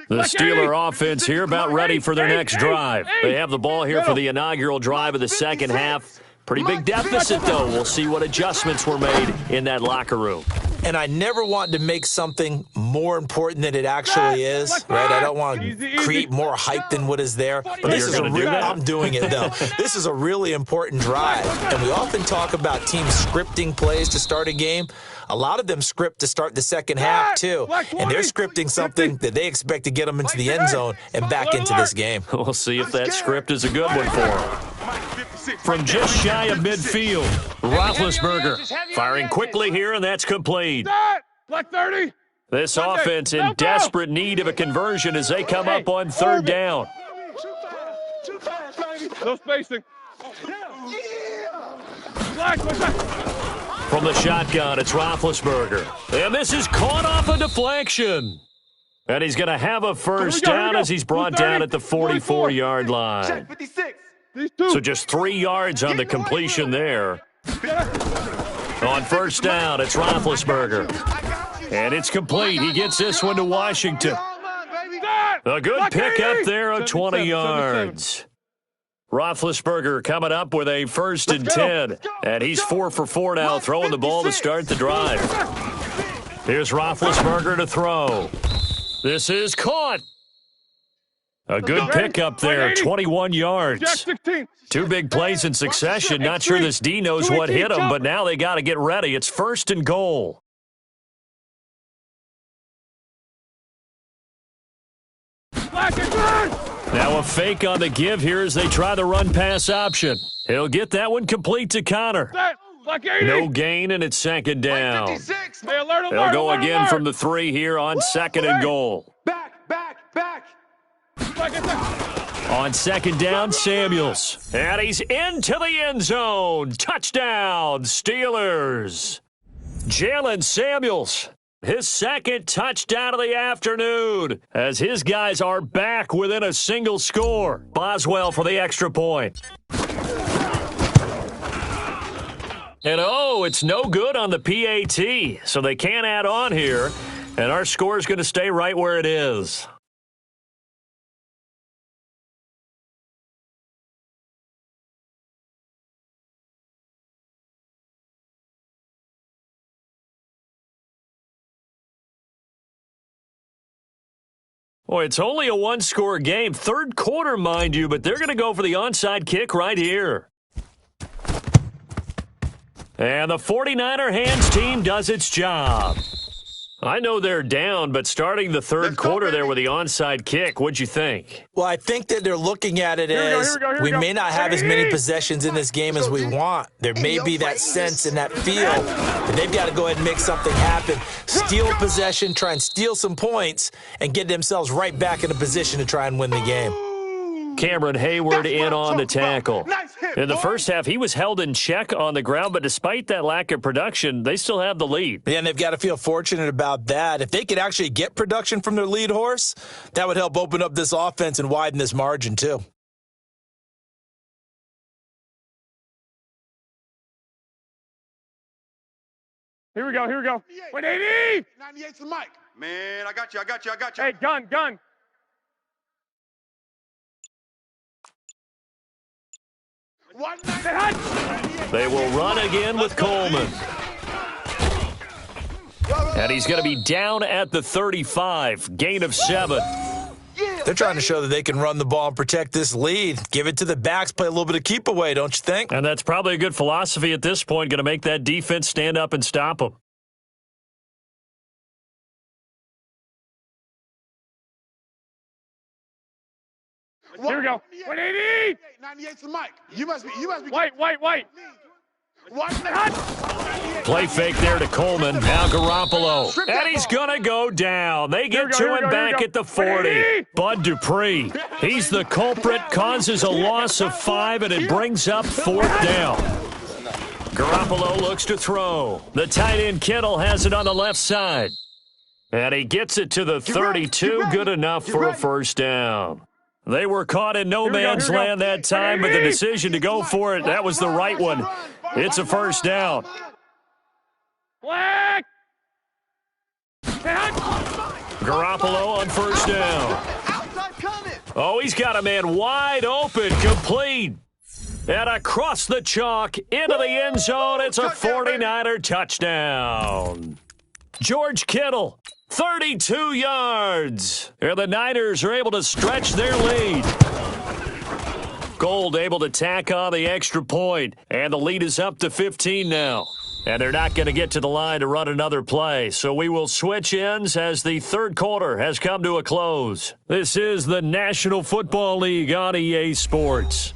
The Steeler offense here about ready for their next drive. They have the ball here for the inaugural drive of the second half. Pretty big deficit, though. We'll see what adjustments were made in that locker room. And I never want to make something more important than it actually is, right? I don't want to create more hype than what is there. But this is I'm doing it, though. This is a really important drive. And we often talk about teams scripting plays to start a game. A lot of them script to start the second half, too. And they're scripting something that they expect to get them into the end zone and back into this game. We'll see if that script is a good one for them. From just shy of midfield, Roethlisberger firing quickly here, and that's complete. Black 30. This offense in desperate need of a conversion as they come up on third down. No spacing. Black. From the shotgun, it's Roethlisberger. And this is caught off a deflection. And he's going to have a first down as he's brought down at the 44-yard line. So just 3 yards on the completion there. On first down, it's Roethlisberger. And it's complete. He gets this one to Washington. A good pickup there of 20 yards. Roethlisberger coming up with a 1st and 10. And he's 4 for 4 now, throwing the ball to start the drive. Here's Roethlisberger to throw. This is caught. A good pickup there, 21 yards. 2 big plays in succession. Not sure this D knows what hit him, but now they got to get ready. It's 1st and goal. Now a fake on the give here as they try the run-pass option. He'll get that one complete to Connor. No gain, and it's 2nd down. They'll go again from the 3 here on 2nd and goal. Back. On 2nd down, Samuels. And he's into the end zone. Touchdown, Steelers. Jalen Samuels, his 2nd touchdown of the afternoon, as his guys are back within a single score. Boswell for the extra point. And it's no good on the PAT, so they can't add on here. And our score is going to stay right where it is. Boy, it's only a 1-score game. 3rd quarter, mind you, but they're going to go for the onside kick right here. And the 49er hands team does its job. I know they're down, but starting the 3rd quarter there with the onside kick, what'd you think? Well, I think that they're looking at it as we may not have as many possessions in this game as we want. There may be that sense and that feel, but they've got to go ahead and make something happen. Steal possession, try and steal some points, and get themselves right back in a position to try and win the game. Cameron Hayward in on the tackle. In the first half, he was held in check on the ground, but despite that lack of production, they still have the lead. Yeah, and they've got to feel fortunate about that. If they could actually get production from their lead horse, that would help open up this offense and widen this margin too. Here we go. 180! 98's the mic. Man, I got you. Hey, gun. They will run again with Coleman. And he's going to be down at the 35. Gain of 7. They're trying to show that they can run the ball and protect this lead. Give it to the backs, play a little bit of keep away, don't you think? And that's probably a good philosophy at this point, going to make that defense stand up and stop them. Here we go. 180! 98's the mic. You must be. White. Play fake there to Coleman. Now Garoppolo. And he's going to go down. They get to him back at the 40. Bud Dupree. He's the culprit. Causes a loss of 5, and it brings up 4th down. Garoppolo looks to throw. The tight end Kittle has it on the left side. And he gets it to the 32. Good enough for a first down. They were caught in no man's land that time, but the decision to go for it, that was the right one. It's a first down. Black! Garoppolo on first down. Oh, he's got a man wide open, complete. And across the chalk, into the end zone, it's a 49er touchdown. George Kittle, 32 yards. And the Niners are able to stretch their lead. Gold able to tack on the extra point, and the lead is up to 15 now. And they're not going to get to the line to run another play, so we will switch ends as the third quarter has come to a close. This is the National Football League on EA Sports.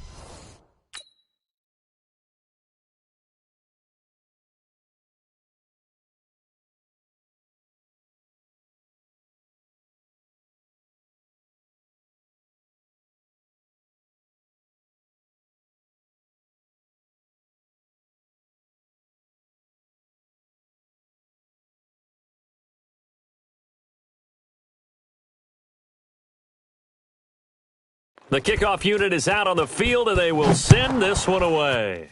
The kickoff unit is out on the field, and they will send this one away.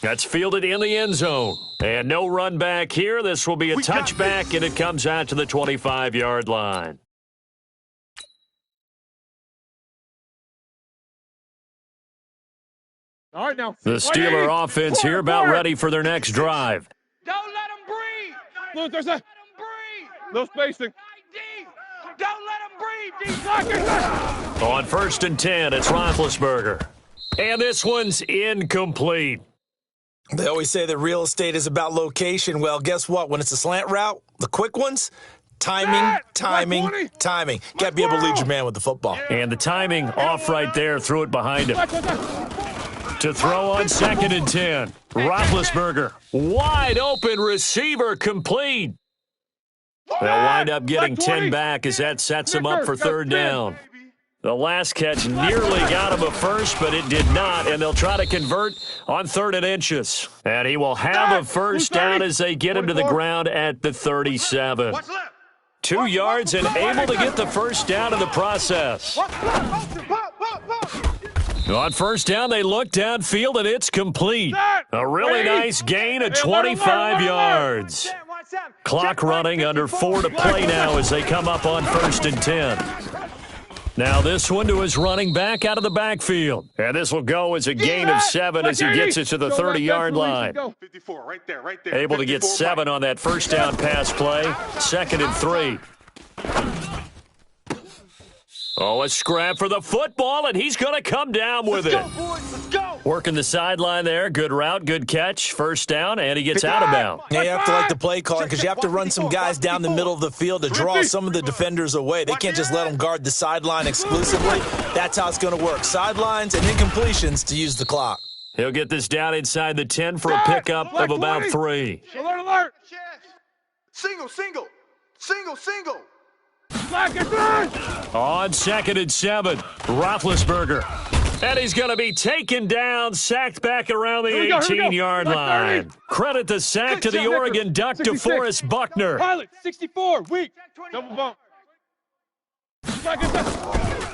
That's fielded in the end zone. And no run back here. This will be a touchback, and it comes out to the 25-yard line. All right, now. The Steeler offense here about ready for their next drive. Don't let him breathe. Look, there's Let him breathe. no spacing. Don't let him breathe, D. On 1st and 10, it's Roethlisberger. And this one's incomplete. They always say that real estate is about location. Well, guess what? When it's a slant route, the quick ones, timing. Got to be able to lead your man with the football. And the timing off right there. Threw it behind him. To throw on 2nd and 10. Roethlisberger. Wide open receiver complete. They'll wind up getting 10 back as that sets them up for 3rd down. The last catch nearly got him a first, but it did not, and they'll try to convert on 3rd and inches. And he will have a first down as they get him to the ground at the 37. 2 yards and able to get the first down in the process. On 1st down, they look downfield, and it's complete. A really nice gain of 25 yards. Clock running, under 4 to play now as they come up on 1st and 10. Now this one to his running back out of the backfield. And this will go as a gain of 7 as he gets it to the 30-yard line. 54, right there. Able to get 7 on that first down pass play. 2nd and 3. Oh, a scrap for the football, and he's going to come down with it. Let's go, boys. Let's go. Working the sideline there. Good route, good catch. First down, and he gets out of bounds. Yeah, you have to like the play calling because you have to run some guys down the middle of the field to draw some of the defenders away. They can't just let them guard the sideline exclusively. That's how it's going to work. Sidelines and incompletions to use the clock. He'll get this down inside the 10 for a pickup of about 3. Alert. Single. On 2nd and 7, Roethlisberger. And he's going to be taken down, sacked back around the 18-yard line. Credit the sack to the Oregon Duck, DeForest Buckner. Pilot, 64, weak. Double bump.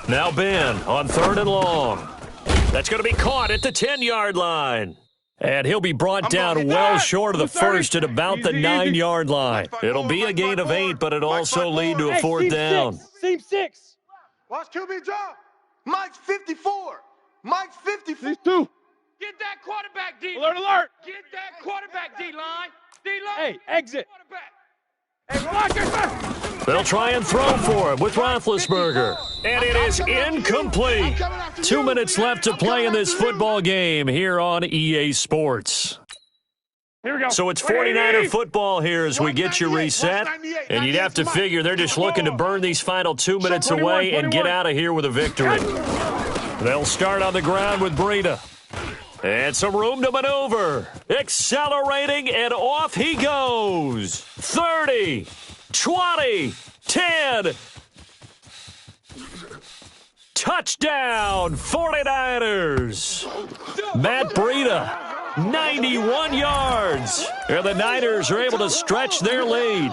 Now Ben on 3rd and long. That's going to be caught at the 10-yard line. And he'll be brought down well short of the first at about the 9-yard line. It'll be a gain of 8, but it'll also lead to a 4th down. Seam 6. Watch QB drop. Mike's 54. Mike's 54. These 2. Get that quarterback, D. Alert. Get that quarterback, D-line. D-line. Hey, exit. Quarterback. They'll try and throw for him with Roethlisberger. And it is incomplete. 2 minutes left to play in this football game here on EA Sports. Here we go. So it's 49er football here as we get you reset. And you'd have to figure they're just looking to burn these final 2 minutes away and get out of here with a victory. They'll start on the ground with Breida. And some room to maneuver. Accelerating, and off he goes. 30, 20, 10. Touchdown, 49ers. Matt Breida, 91 yards. And the Niners are able to stretch their lead.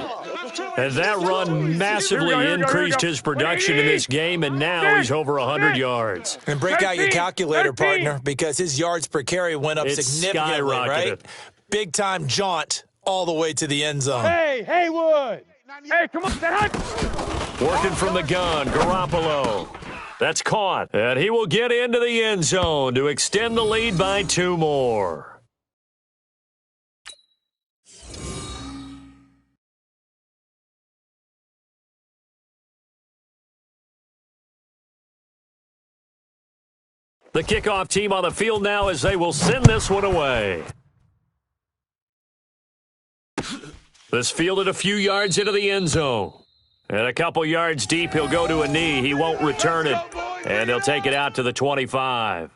And that run massively increased his production in this game, and now he's over 100 yards. And break out your calculator, partner, because his yards per carry went up significantly, right? Big-time jaunt all the way to the end zone. Hey, Haywood. Hey, come on. Working from the gun, Garoppolo. That's caught. And he will get into the end zone to extend the lead by 2 more. The kickoff team on the field now as they will send this one away. This fielded a few yards into the end zone. And a couple yards deep, he'll go to a knee. He won't return it. And he'll take it out to the 25.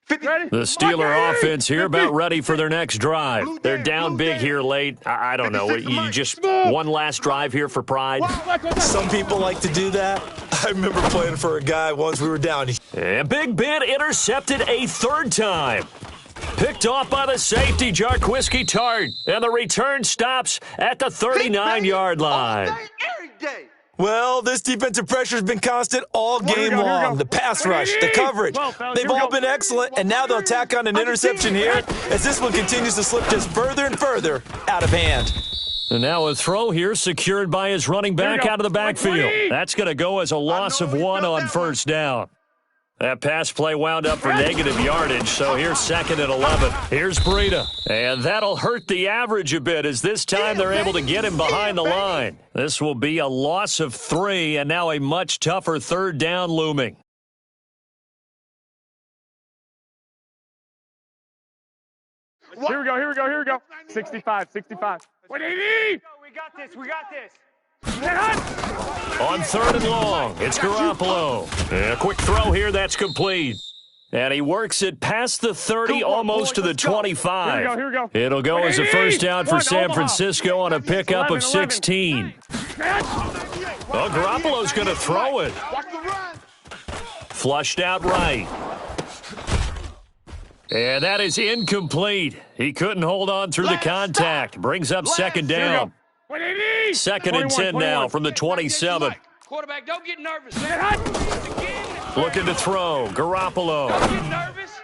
The Steeler offense here about ready for their next drive. They're down big here late. I don't know. You just one last drive here for pride? Some people like to do that. I remember playing for a guy once we were down. And Big Ben intercepted a 3rd time. Picked off by the safety, Jarquiski Tart. And the return stops at the 39-yard line. Well, this defensive pressure has been constant all game long. The pass rush, the coverage, they've all been excellent, and now they'll tack on an interception here as this one continues to slip just further and further out of hand. And now a throw here secured by his running back out of the backfield. That's going to go as a loss of 1 on 1st down. That pass play wound up for negative yardage, so here's 2nd and 11. Here's Breida, and that'll hurt the average a bit as this time they're able to get him behind the line. This will be a loss of 3, and now a much tougher 3rd down looming. Here we go. 65. 180! We got this. On 3rd and long, it's Garoppolo. And a quick throw here, that's complete. And he works it past the 30, almost to the 25. Here we go. It'll go as a 1st down for San Francisco on a pickup of 16. Well, Garoppolo's going to throw it. Flushed out right. And that is incomplete. He couldn't hold on through the contact. Brings up 2nd down. 2nd and 10 now from the 27. Quarterback, don't get nervous. Looking to throw. Garoppolo. Don't get nervous.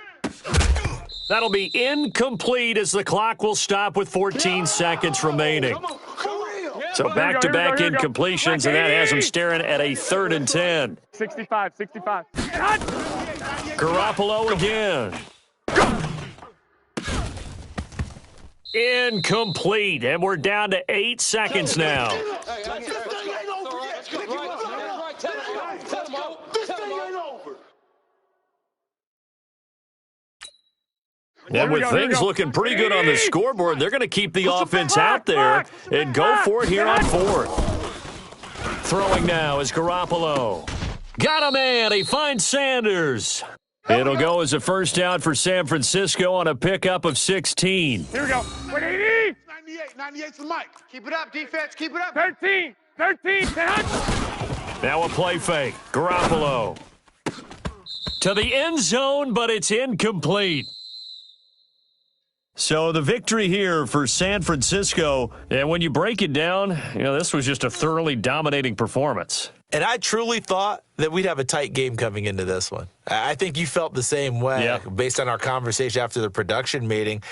That'll be incomplete as the clock will stop with 14 seconds remaining. So back-to-back incompletions, and that has him staring at a 3rd and 10. 65. Garoppolo again. Incomplete, and we're down to 8 seconds now. And with things looking pretty good on the scoreboard, they're going to keep the offense out there and go for it here on 4th. Throwing now is Garoppolo. Got a man. He finds Sanders. It'll go as a 1st down for San Francisco on a pickup of 16. Here we go. 180! 98's the mic. Keep it up, defense. Keep it up. 13. Now a play fake. Garoppolo. To the end zone, but it's incomplete. So the victory here for San Francisco, and when you break it down, this was just a thoroughly dominating performance. And I truly thought that we'd have a tight game coming into this one. I think you felt the same way based on our conversation after the production meeting.